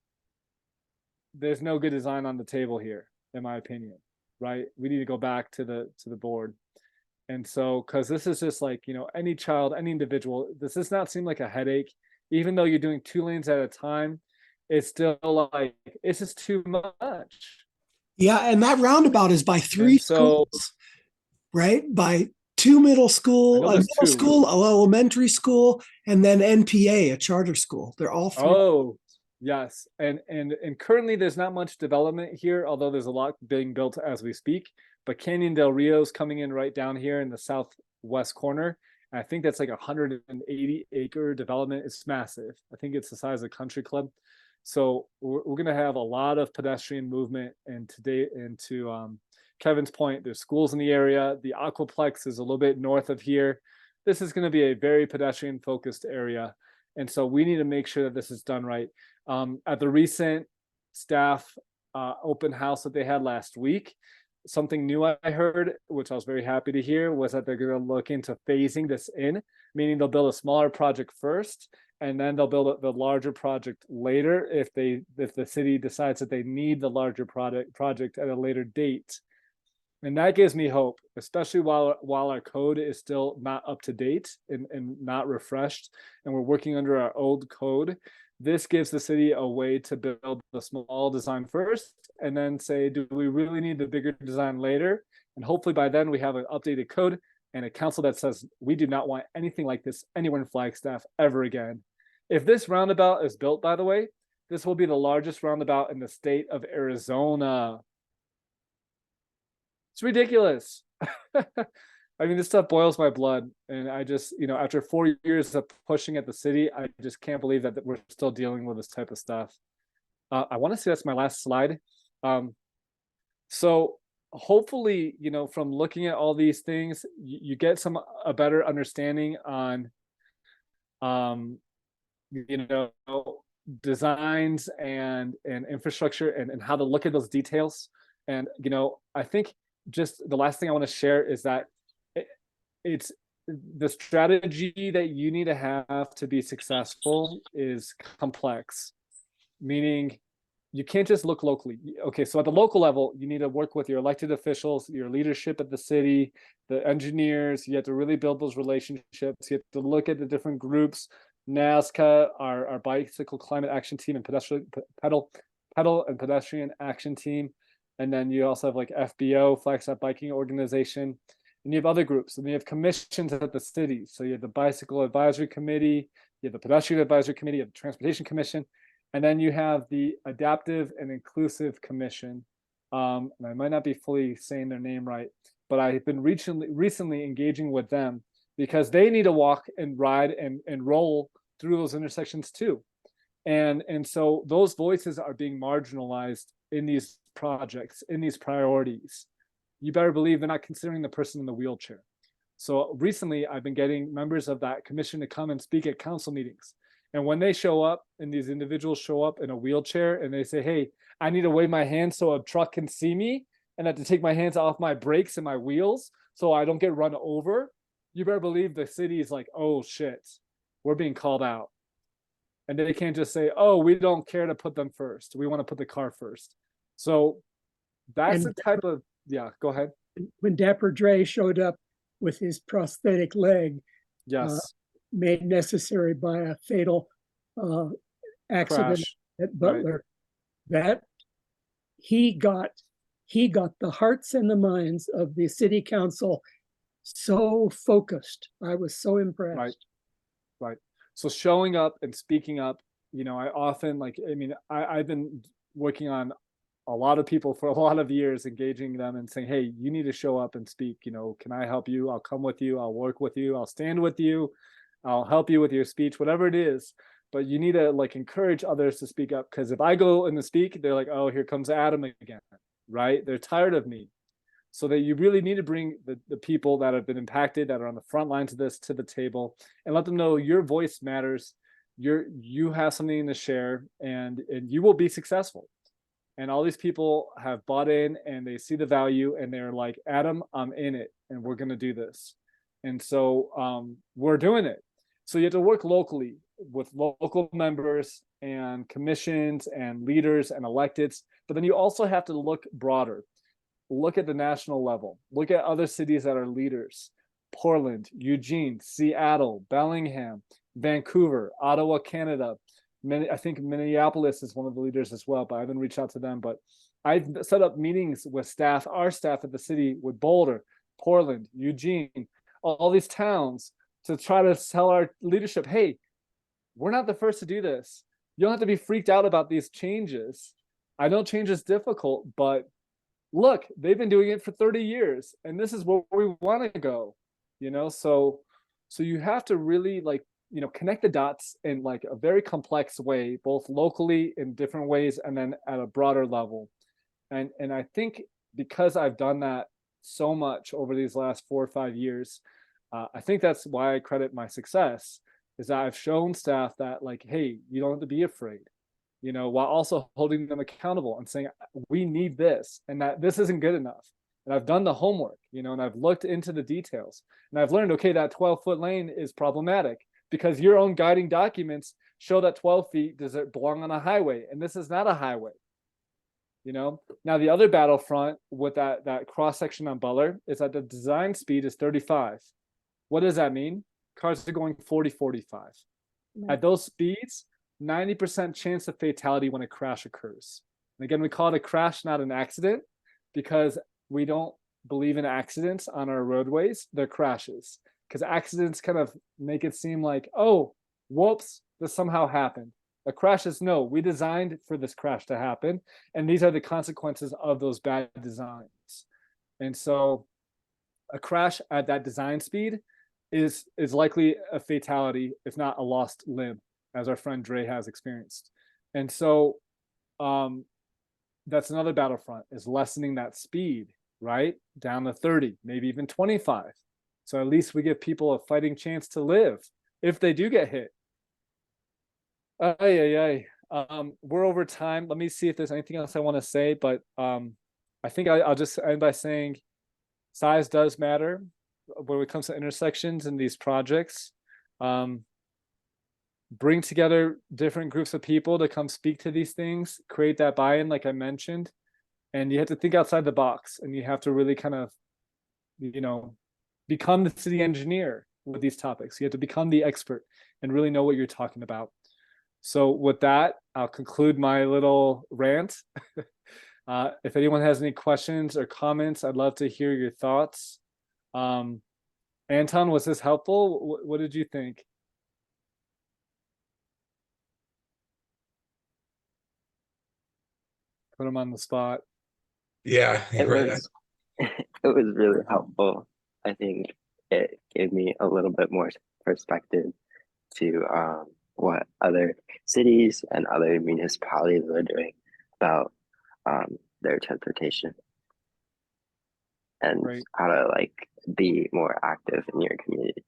there's no good design on the table here, in my opinion, right? We need to go back to the board. And so, because this is just like, any child, any individual, this does not seem like a headache. Even though you're doing 2 lanes at a time, it's still like, it's just too much. Yeah, and that roundabout is by 3 schools, right? By 2 middle school, a middle school, an elementary school, and then NPA, a charter school. They're all 3. Oh, yes. And currently there's not much development here, although there's a lot being built as we speak. But Canyon del Rio is coming in right down here in the southwest corner. And I think that's like 180-acre development. It's massive. I think it's the size of a country club. So we're going to have a lot of pedestrian movement. And today, into Kevin's point, there's schools in the area. The Aquaplex is a little bit north of here. This is going to be a very pedestrian focused area. And so we need to make sure that this is done right. At the recent staff open house that they had last week, something new I heard, which I was very happy to hear, was that they're going to look into phasing this in, meaning they'll build a smaller project first, and then they'll build the larger project later if the city decides that they need the larger project at a later date. And that gives me hope, especially while our code is still not up to date and not refreshed, and we're working under our old code. This gives the city a way to build the small design first and then say, do we really need the bigger design later? And hopefully by then we have an updated code and a council that says, we do not want anything like this anywhere in Flagstaff ever again. If this roundabout is built, by the way, this will be the largest roundabout in the state of Arizona. It's ridiculous. I mean, this stuff boils my blood. And I just, after 4 years of pushing at the city, I just can't believe that we're still dealing with this type of stuff. I want to say that's my last slide. So hopefully, from looking at all these things, you get a better understanding on, designs and infrastructure and how to look at those details. And, I think just the last thing I want to share is that it's the strategy that you need to have to be successful is complex, meaning you can't just look locally. Okay, so at the local level, you need to work with your elected officials, your leadership at the city, the engineers. You have to really build those relationships. You have to look at the different groups, NASCA, our bicycle climate action team, and pedal and pedestrian action team. And then you also have like FBO, Flagstaff Biking Organization. And you have other groups, and you have commissions at the city. So you have the Bicycle Advisory Committee, you have the Pedestrian Advisory Committee, you have the Transportation Commission, And then you have the Adaptive and Inclusive Commission. And I might not be fully saying their name right, but I've been recently engaging with them because they need to walk and ride and roll through those intersections too. And so those voices are being marginalized in these projects, in these priorities. You better believe they're not considering the person in the wheelchair. So recently I've been getting members of that commission to come and speak at council meetings. And when they show up and these individuals show up in a wheelchair and they say, hey, I need to wave my hand so a truck can see me and I have to take my hands off my brakes and my wheels so I don't get run over, you better believe the city is like, oh shit, we're being called out. And they can't just say, oh, we don't care to put them first. We want to put the car first. So that's the type of, yeah, go ahead. When Dapper Dre showed up with his prosthetic leg, yes, made necessary by a fatal accident crash at Butler, that he got the hearts and the minds of the city council so focused. I was so impressed. Right. So showing up and speaking up, you know, I often I've been working on a lot of people for a lot of years, engaging them and saying, hey, you need to show up and speak. You know, can I help you? I'll come with you. I'll work with you. I'll stand with you. I'll help you with your speech, whatever it is. But you need to like encourage others to speak up, because if I go in the speak, they're like, oh, here comes Adam again, right? They're tired of me. So that you really need to bring the people that have been impacted, that are on the front lines of this, to the table and let them know your voice matters. You have something to share, and you will be successful. And all these people have bought in and they see the value and they're like, Adam, I'm in it and we're going to do this. And so we're doing it. So you have to work locally with local members and commissions and leaders and electeds, but then you also have to look broader. Look at the national level. Look at other cities that are leaders. Portland, Eugene, Seattle, Bellingham, Vancouver, Ottawa, Canada. I think Minneapolis is one of the leaders as well, but I haven't reached out to them. But I've set up meetings with staff, our staff at the city, with Boulder, Portland, Eugene, all these towns, to try to tell our leadership, hey, we're not the first to do this. You don't have to be freaked out about these changes. I know change is difficult, but look, they've been doing it for 30 years and this is where we want to go, you know? So you have to really connect the dots in like a very complex way, both locally in different ways and then at a broader level. And I think because I've done that so much over these last 4 or 5 years, I think that's why I credit my success, is that I've shown staff that like, hey, you don't have to be afraid, you know, while also holding them accountable and saying, we need this and that this isn't good enough. And I've done the homework, you know, and I've looked into the details and I've learned, okay, that 12-foot lane is problematic because your own guiding documents show that 12 feet does it belong on a highway, and this is not a highway, you know. Now the other battlefront with that cross section on Butler is that the design speed is 35. What does that mean? Cars are going 40, 45. At those speeds, 90% chance of fatality when a crash occurs. And again, we call it a crash, not an accident, because we don't believe in accidents on our roadways. They're crashes, because accidents kind of make it seem like, oh, whoops, this somehow happened. A crash is no, we designed for this crash to happen, and these are the consequences of those bad designs. And so a crash at that design speed is likely a fatality, if not a lost limb, as our friend Dre has experienced. And so that's another battlefront, is lessening that speed, right? Down to 30, maybe even 25. So at least we give people a fighting chance to live if they do get hit. We're over time. Let me see if there's anything else I want to say, but I think I'll just end by saying size does matter when it comes to intersections in these projects. Bring together different groups of people to come speak to these things, create that buy-in, like I mentioned. And you have to think outside the box, and you have to really kind of, you know, become the city engineer with these topics. You have to become the expert and really know what you're talking about. So with that, I'll conclude my little rant. If anyone has any questions or comments, I'd love to hear your thoughts. Anton, was this helpful? What did you think? Put them on the spot. Yeah, It right. was it was really helpful. I think it gave me a little bit more perspective to what other cities and other municipalities are doing about their transportation and Right. how to like be more active in your community.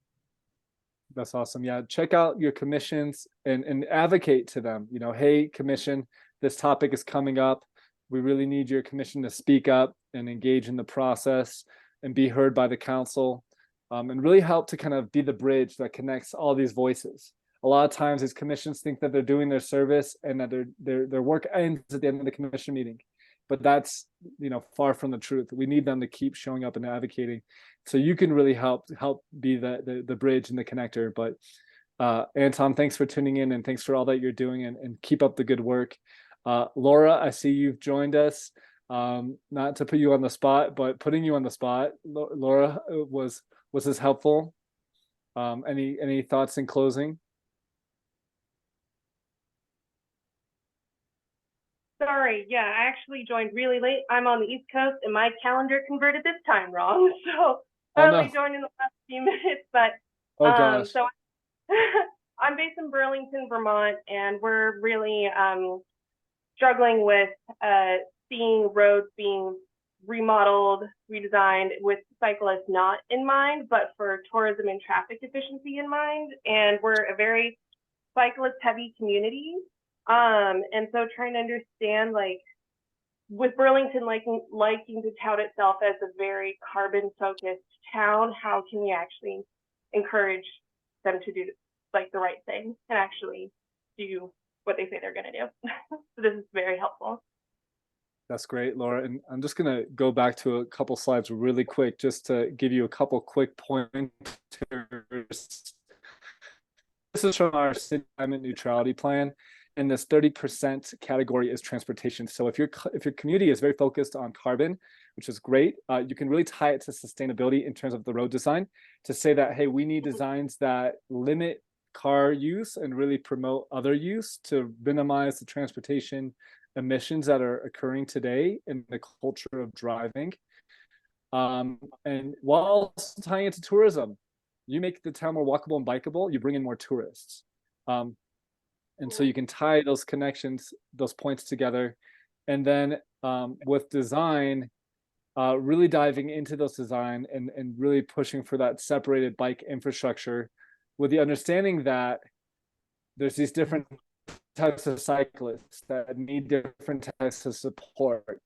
That's awesome. Yeah, check out your commissions and advocate to them. You know, hey, commission, this topic is coming up. We really need your commission to speak up and engage in the process and be heard by the council, and really help to kind of be the bridge that connects all these voices. A lot of times, these commissions think that they're doing their service and that their work ends at the end of the commission meeting, but that's, you know, far from the truth. We need them to keep showing up and advocating, so you can really help be the bridge and the connector. But Anton, thanks for tuning in and thanks for all that you're doing, and keep up the good work. Laura, I see you've joined us. Not to put you on the spot, but putting you on the spot, Laura, was this helpful? Any thoughts in closing? Sorry, yeah, I actually joined really late. I'm on the East Coast and my calendar converted this time wrong. So I only joined in the last few minutes, but oh gosh. So I'm based in Burlington, Vermont, and we're really struggling with seeing roads being remodeled, redesigned with cyclists not in mind, but for tourism and traffic efficiency in mind. And we're a very cyclist heavy community. And so trying to understand, like, with Burlington liking to tout itself as a very carbon focused town, how can we actually encourage them to do like the right thing and actually do what they say they're going to do? So this is very helpful. That's great, Laura. And I'm just going to go back to a couple slides really quick, just to give you a couple quick pointers. This is from our city climate neutrality plan. And this 30% category is transportation. So if your community is very focused on carbon, which is great, you can really tie it to sustainability in terms of the road design, to say that, hey, we need designs that limit car use and really promote other use to minimize the transportation emissions that are occurring today in the culture of driving. And while also tying it to tourism, you make the town more walkable and bikeable, you bring in more tourists. And so you can tie those connections, those points together. And then with design, really diving into those design and really pushing for that separated bike infrastructure, with the understanding that there's these different types of cyclists that need different types of support.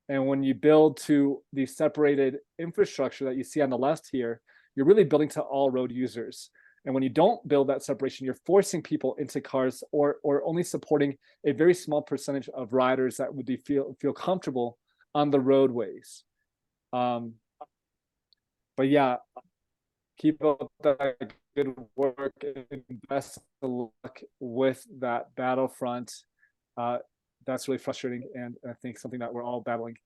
And when you build to the separated infrastructure that you see on the left here, you're really building to all road users. And when you don't build that separation, you're forcing people into cars, or only supporting a very small percentage of riders that would feel comfortable on the roadways. But yeah, keep up that good work and best of luck with that battlefront. That's really frustrating, and I think something that we're all battling.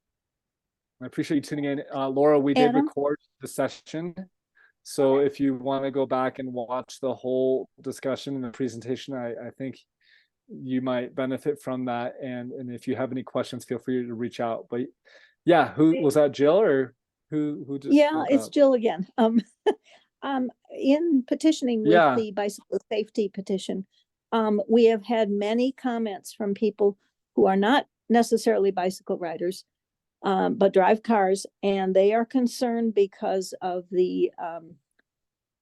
I appreciate you tuning in. Laura, we did record the session. So if you want to go back and watch the whole discussion and the presentation, I think you might benefit from that. And if you have any questions, feel free to reach out. But yeah, who was that, Jill, or who just it's Jill again. In petitioning with the bicycle safety petition, we have had many comments from people who are not necessarily bicycle riders, but drive cars, and they are concerned because of the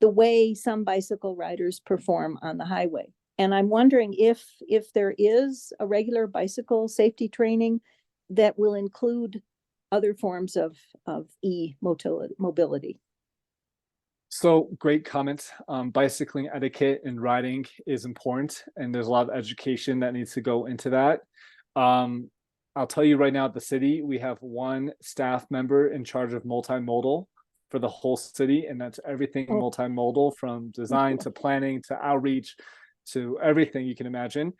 way some bicycle riders perform on the highway. And I'm wondering if there is a regular bicycle safety training that will include other forms of mobility. So great comments. Bicycling etiquette and riding is important, and there's a lot of education that needs to go into that. I'll tell you right now, at the city, we have one staff member in charge of multimodal for the whole city, and that's everything multimodal, from design to planning to outreach to everything you can imagine.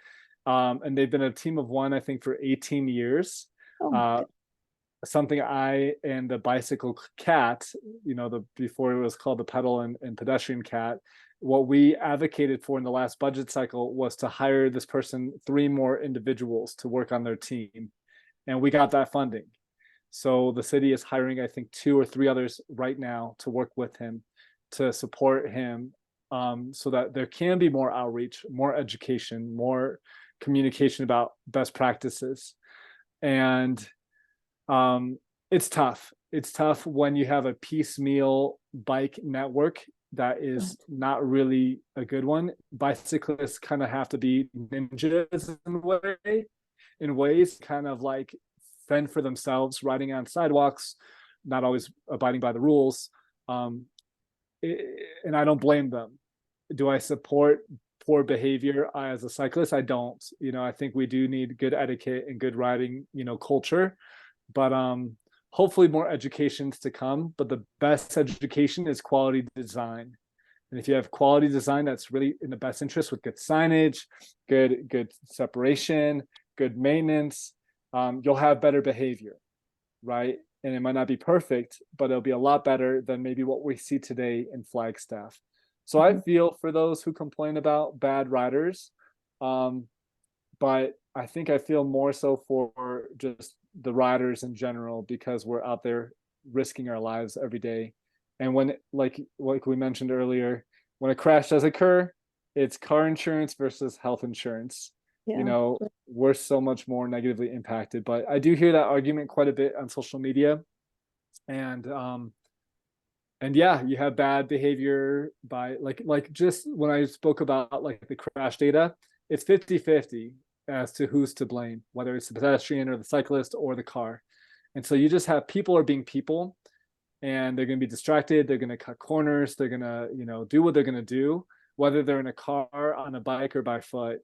And they've been a team of one, I think, for 18 years. Something I and the bicycle cat, before it was called the pedal and pedestrian cat, what we advocated for in the last budget cycle was to hire this person, 3 more individuals to work on their team. and we got that funding. So the city is hiring, I think, 2 or 3 others right now to work with him, to support him, so that there can be more outreach, more education, more communication about best practices. And it's tough. It's tough when you have a piecemeal bike network that is not really a good one. Bicyclists kind of have to be ninjas in ways, kind of like fend for themselves, riding on sidewalks, not always abiding by the rules. And I don't blame them. Do I support poor behavior as a cyclist? I don't. I think we do need good etiquette and good riding, culture. But hopefully more education's to come. But the best education is quality design. And if you have quality design that's really in the best interest, with good signage, good separation, good maintenance, you'll have better behavior, right? And it might not be perfect, but it'll be a lot better than maybe what we see today in Flagstaff. So I feel for those who complain about bad riders, but I think I feel more so for just the riders in general, because we're out there risking our lives every day. And when, like we mentioned earlier, when a crash does occur, it's car insurance versus health insurance. Yeah. We're so much more negatively impacted. But I do hear that argument quite a bit on social media. And yeah, you have bad behavior by like just when I spoke about like the crash data, it's 50-50 as to who's to blame, whether it's the pedestrian or the cyclist or the car. And so you just have people are being people, and they're going to be distracted. They're going to cut corners. They're going to, do what they're going to do, whether they're in a car, on a bike, or by foot.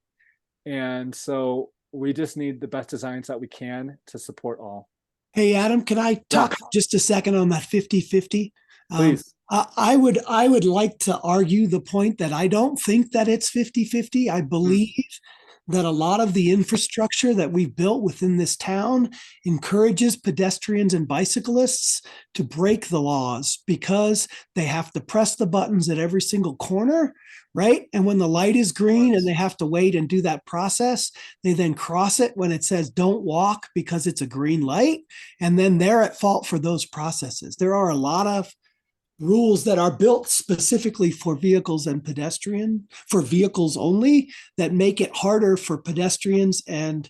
And so we just need the best designs that we can to support all. Hey, Adam, can I talk just a second on that 50-50? Please. I would like to argue the point that I don't think that it's 50-50. I believe that a lot of the infrastructure that we've built within this town encourages pedestrians and bicyclists to break the laws, because they have to press the buttons at every single corner, right? And when the light is green and they have to wait and do that process, they then cross it when it says don't walk because it's a green light. And then they're at fault for those processes. There are a lot of rules that are built specifically for vehicles and for vehicles only, that make it harder for pedestrians and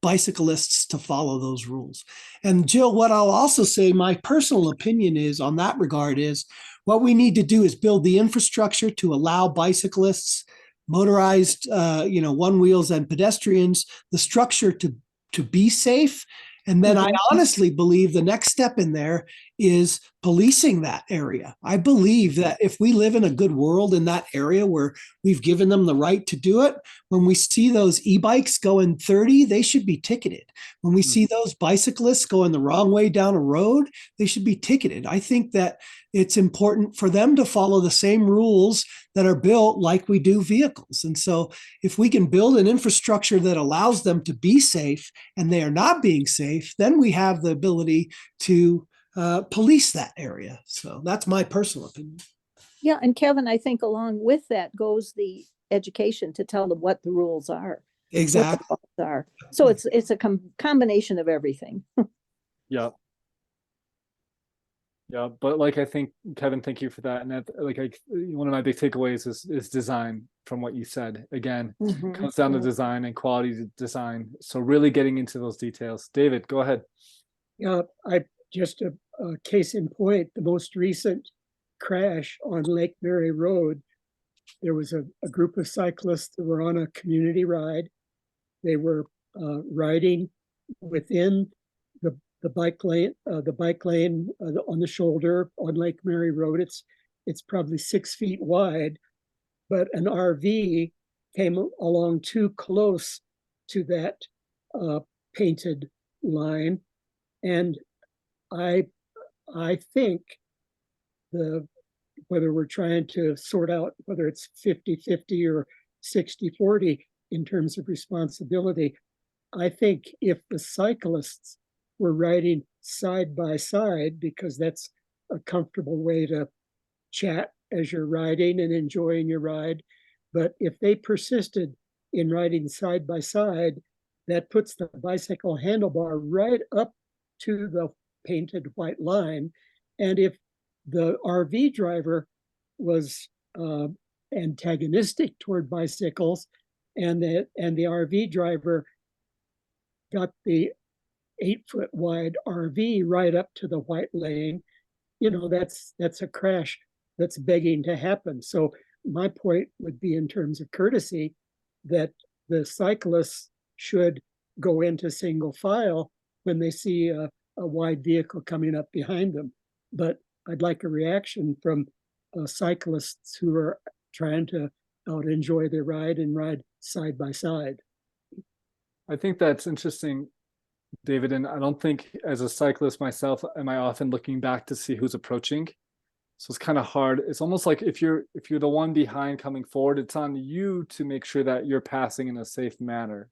bicyclists to follow those rules. And Jill, what I'll also say, my personal opinion is on that regard, is what we need to do is build the infrastructure to allow bicyclists, motorized, one wheels, and pedestrians, the structure to be safe. And then I honestly believe the next step in there is policing that area. I believe that if we live in a good world in that area where we've given them the right to do it, when we see those e-bikes going 30, they should be ticketed. When we see those bicyclists going the wrong way down a road, they should be ticketed. I think that it's important for them to follow the same rules that are built like we do vehicles. And so if we can build an infrastructure that allows them to be safe and they are not being safe, then we have the ability to police that area. So that's my personal opinion. Yeah, and Kevin, I think along with that goes the education to tell them what the rules are. Exactly. What the laws are. So it's a combination of everything. Yeah. Yeah, but I think, Kevin, thank you for that. And that, one of my big takeaways is design from what you said. Again, comes down to design and quality design. So really getting into those details. David, go ahead. Yeah, just a case in point, the most recent crash on Lake Mary Road, there was a group of cyclists that were on a community ride. They were riding within the bike lane on the shoulder on Lake Mary Road. It's probably 6 feet wide, but an RV came along too close to that painted line, and I think whether we're trying to sort out whether it's 50-50 or 60-40 in terms of responsibility, I think if the cyclists were riding side by side, because that's a comfortable way to chat as you're riding and enjoying your ride, but if they persisted in riding side by side, that puts the bicycle handlebar right up to the painted white line. And if the RV driver was antagonistic toward bicycles, and the RV driver got the 8-foot wide RV right up to the white lane, that's a crash that's begging to happen. So my point would be, in terms of courtesy, that the cyclists should go into single file when they see a wide vehicle coming up behind them. But I'd like a reaction from cyclists who are trying to out enjoy their ride and ride side by side. I think that's interesting, David, and I don't think, as a cyclist myself, am I often looking back to see who's approaching. So it's kind of hard. It's almost like if you're the one behind coming forward, it's on you to make sure that you're passing in a safe manner.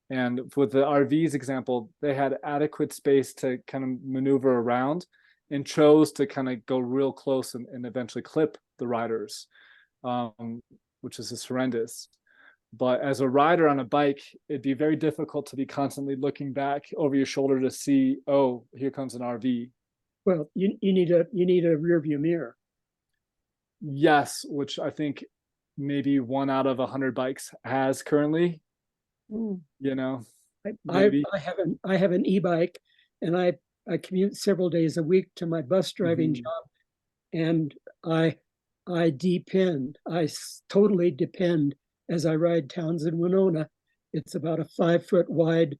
And with the RV's example, they had adequate space to kind of maneuver around and chose to kind of go real close and eventually clip the riders, which is just horrendous. But as a rider on a bike, it'd be very difficult to be constantly looking back over your shoulder to see, oh, here comes an RV. Well, you need a rear view mirror. Yes, which I think maybe 1 out of 100 bikes has currently. I have an e-bike, and I commute several days a week to my bus driving job, and I depend. I totally depend as I ride Townsend Winona. It's about a 5-foot wide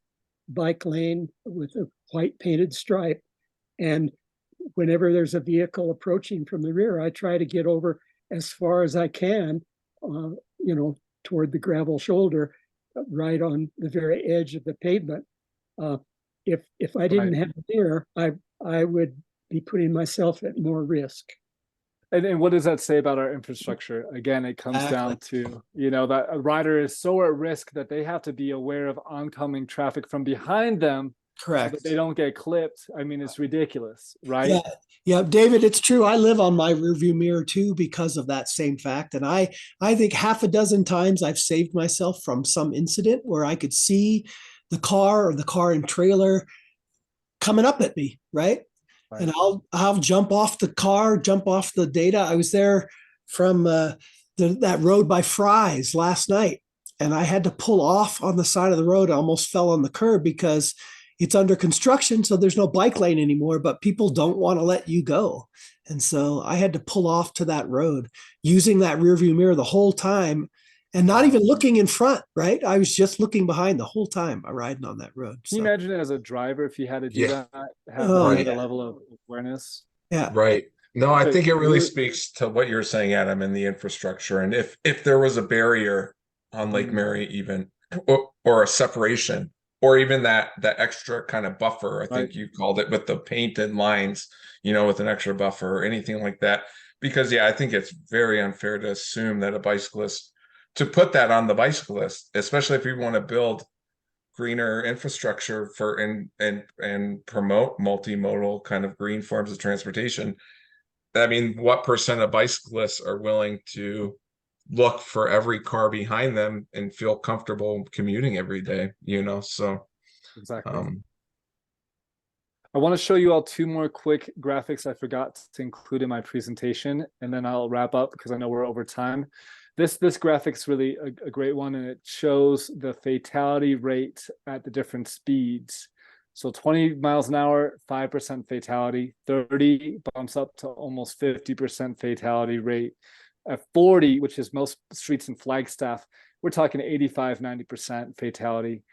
bike lane with a white painted stripe, and whenever there's a vehicle approaching from the rear, I try to get over as far as I can, toward the gravel shoulder, right on the very edge of the pavement. If I didn't have a mirror, I would be putting myself at more risk. And what does that say about our infrastructure? Again, it comes down to, that a rider is so at risk that they have to be aware of oncoming traffic from behind them. Correct. So that they don't get clipped. I mean, it's ridiculous, right? Yeah, David, it's true. I live on my rearview mirror too because of that same fact. And I think half a dozen times I've saved myself from some incident where I could see the car or the car and trailer coming up at me, right? And I'll jump off the car, jump off the data. I was there from that road by Fry's last night, and I had to pull off on the side of the road. I almost fell on the curb because it's under construction, so there's no bike lane anymore, but people don't want to let you go. And so I had to pull off to that road using that rearview mirror the whole time and not even looking in front, right? I was just looking behind the whole time riding on that road. Can you imagine it as a driver if you had to do that, have the level of awareness? Yeah. Right. No, I think it really speaks to what you're saying, Adam, and the infrastructure. And if there was a barrier on Lake Mary even, or a separation, or even that extra kind of buffer, I think you called it, with the painted lines, with an extra buffer or anything like that. Because I think it's very unfair to assume that a bicyclist, to put that on the bicyclist, especially if we want to build greener infrastructure for and promote multimodal kind of green forms of transportation. I mean, what percent of bicyclists are willing to look for every car behind them and feel comfortable commuting every day, so exactly. I want to show you all 2 more quick graphics I forgot to include in my presentation, and then I'll wrap up because I know we're over time. This graphic's really a great one, and it shows the fatality rate at the different speeds. So 20 miles an hour, 5% fatality, 30 bumps up to almost 50% fatality rate. At 40, which is most streets in Flagstaff, we're talking 85, 90% fatality.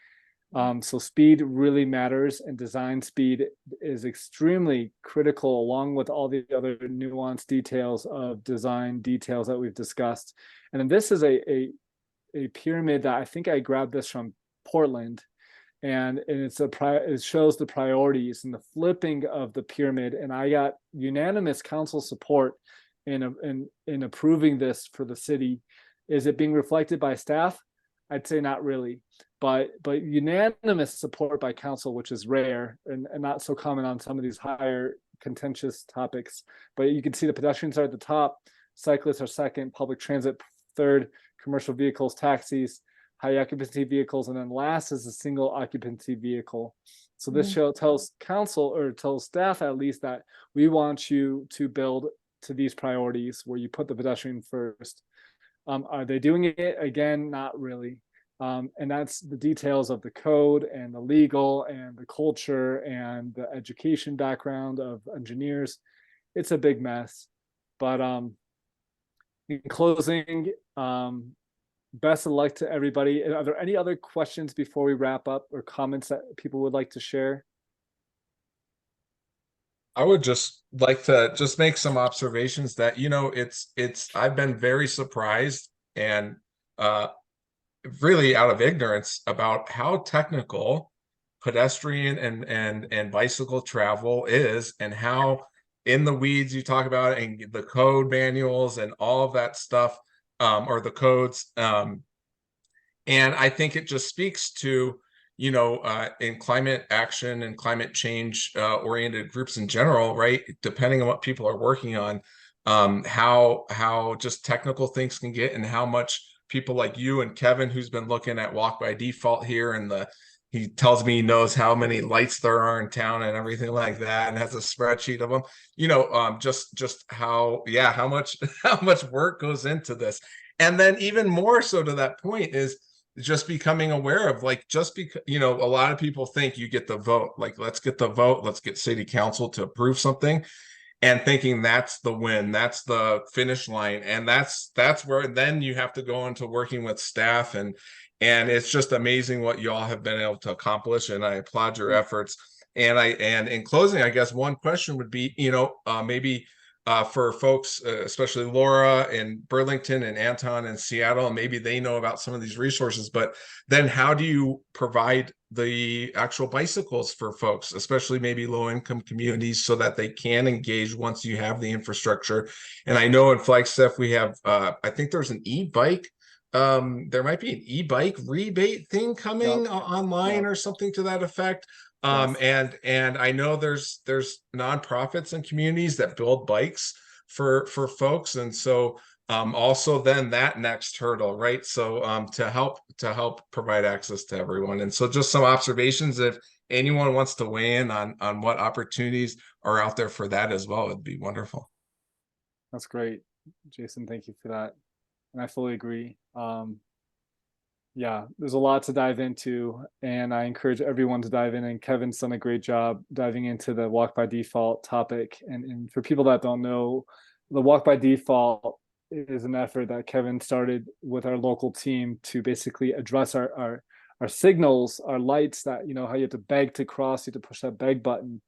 So speed really matters, and design speed is extremely critical, along with all the other nuanced details of design details that we've discussed. And then this is a pyramid that I think I grabbed this from Portland, and it shows the priorities and the flipping of the pyramid. And I got unanimous council support in approving this for the city. Is it being reflected by staff? I'd say not really, but unanimous support by council, which is rare and not so common on some of these higher contentious topics. But you can see the pedestrians are at the top, cyclists are second, public transit third, commercial vehicles, taxis, high occupancy vehicles, and then last is a single occupancy vehicle. So this show tells council, or tells staff at least, that we want you to build to these priorities where you put the pedestrian first. Are they doing it? Again, not really. And that's the details of the code and the legal and the culture and the education background of engineers. It's a big mess. But in closing, best of luck to everybody. Are there any other questions before we wrap up, or comments that people would like to share? I would just like to just make some observations that, I've been very surprised and really out of ignorance about how technical pedestrian and bicycle travel is, and how in the weeds you talk about it, and the code manuals and all of that stuff, or the codes. And I think it just speaks to, in climate action and climate change oriented groups in general, right? Depending on what people are working on, how just technical things can get, and how much people like you and Kevin, who's been looking at Walk by Default here, and he tells me he knows how many lights there are in town and everything like that, and has a spreadsheet of them. Just how much how much work goes into this. And then even more so to that point is just becoming aware of, like, just because, a lot of people think you get the vote, like, let's get the vote, let's get city council to approve something, and thinking that's the win, that's the finish line, and that's where then you have to go into working with staff, and it's just amazing what you all have been able to accomplish, and I applaud your efforts. And in closing, I guess one question would be, maybe for folks, especially Laura in Burlington and Anton in Seattle, and maybe they know about some of these resources, but then how do you provide the actual bicycles for folks, especially maybe low-income communities, so that they can engage once you have the infrastructure? And I know in Flagstaff we have, I think there's an e-bike, there might be an e-bike rebate thing coming online or something to that effect. And I know there's nonprofits and communities that build bikes for folks, and so also then that next hurdle, right? So to help provide access to everyone. And so just some observations, if anyone wants to weigh in on what opportunities are out there for that as well, it'd be wonderful. That's great, Jason. Thank you for that. And I fully agree. Yeah, there's a lot to dive into, and I encourage everyone to dive in. And Kevin's done a great job diving into the Walk by Default topic. And for people that don't know, the Walk by Default is an effort that Kevin started with our local team to basically address our signals, our lights, that, how you have to beg to cross, you have to push that beg button,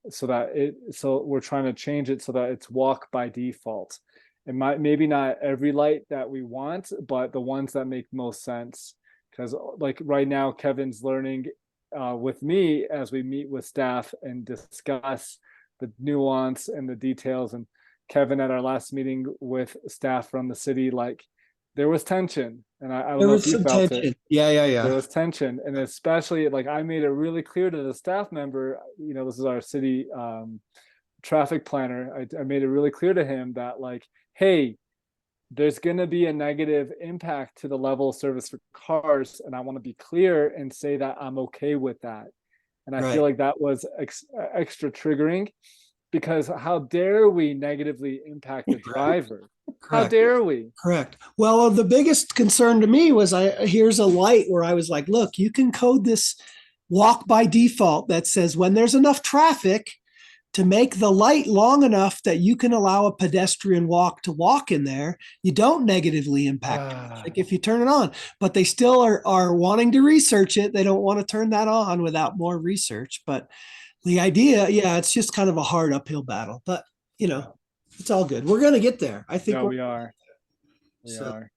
so we're trying to change it so that it's walk by default. It might, maybe not every light that we want, but the ones that make most sense. Because like right now, Kevin's learning with me as we meet with staff and discuss the nuance and the details. And Kevin, at our last meeting with staff from the city, like, there was tension, and I don't know if you felt it. Yeah. There was tension, and especially, like, I made it really clear to the staff member, this is our city traffic planner. I made it really clear to him that, like, hey, there's going to be a negative impact to the level of service for cars, and I want to be clear and say that I'm okay with that. And I feel like that was extra triggering, because how dare we negatively impact the driver? How dare we? Correct. Well, the biggest concern to me was, here's a light where I was like, look, you can code this walk by default that says when there's enough traffic to make the light long enough that you can allow a pedestrian walk to walk in there, you don't negatively impact traffic if you turn it on. But they still are wanting to research it. They don't want to turn that on without more research. But the idea, it's just kind of a hard uphill battle. But, it's all good. We're going to get there. I think we are. We are.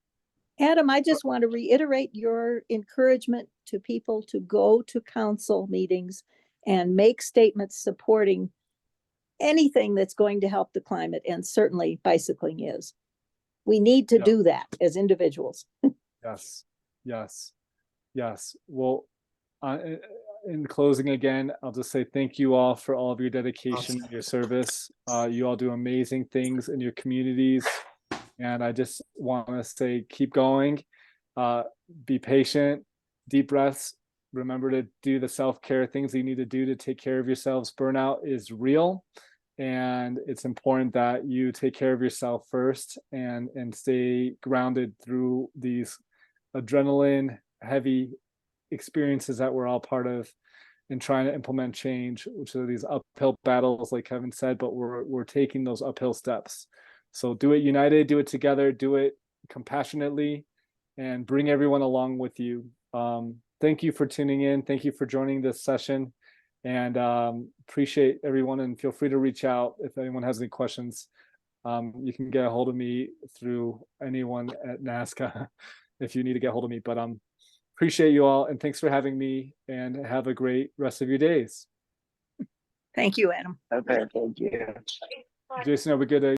Adam, I just want to reiterate your encouragement to people to go to council meetings and make statements supporting anything that's going to help the climate, and certainly bicycling is. We need to do that as individuals. Yes. Well, in closing, again, I'll just say thank you all for all of your dedication, your service. You all do amazing things in your communities, and I just want to say keep going. Be patient, deep breaths. Remember to do the self-care things that you need to do to take care of yourselves. Burnout is real, and it's important that you take care of yourself first and stay grounded through these adrenaline heavy experiences that we're all part of in trying to implement change, which are these uphill battles, like Kevin said, but we're taking those uphill steps. So do it united, do it together, do it compassionately, and bring everyone along with you. Thank you for tuning in. Thank you for joining this session, and appreciate everyone, and feel free to reach out if anyone has any questions. You can get a hold of me through anyone at NASCA if you need to get a hold of me, but appreciate you all, and thanks for having me, and have a great rest of your days. Thank you, Adam. Okay, thank you. Jason, have a good day.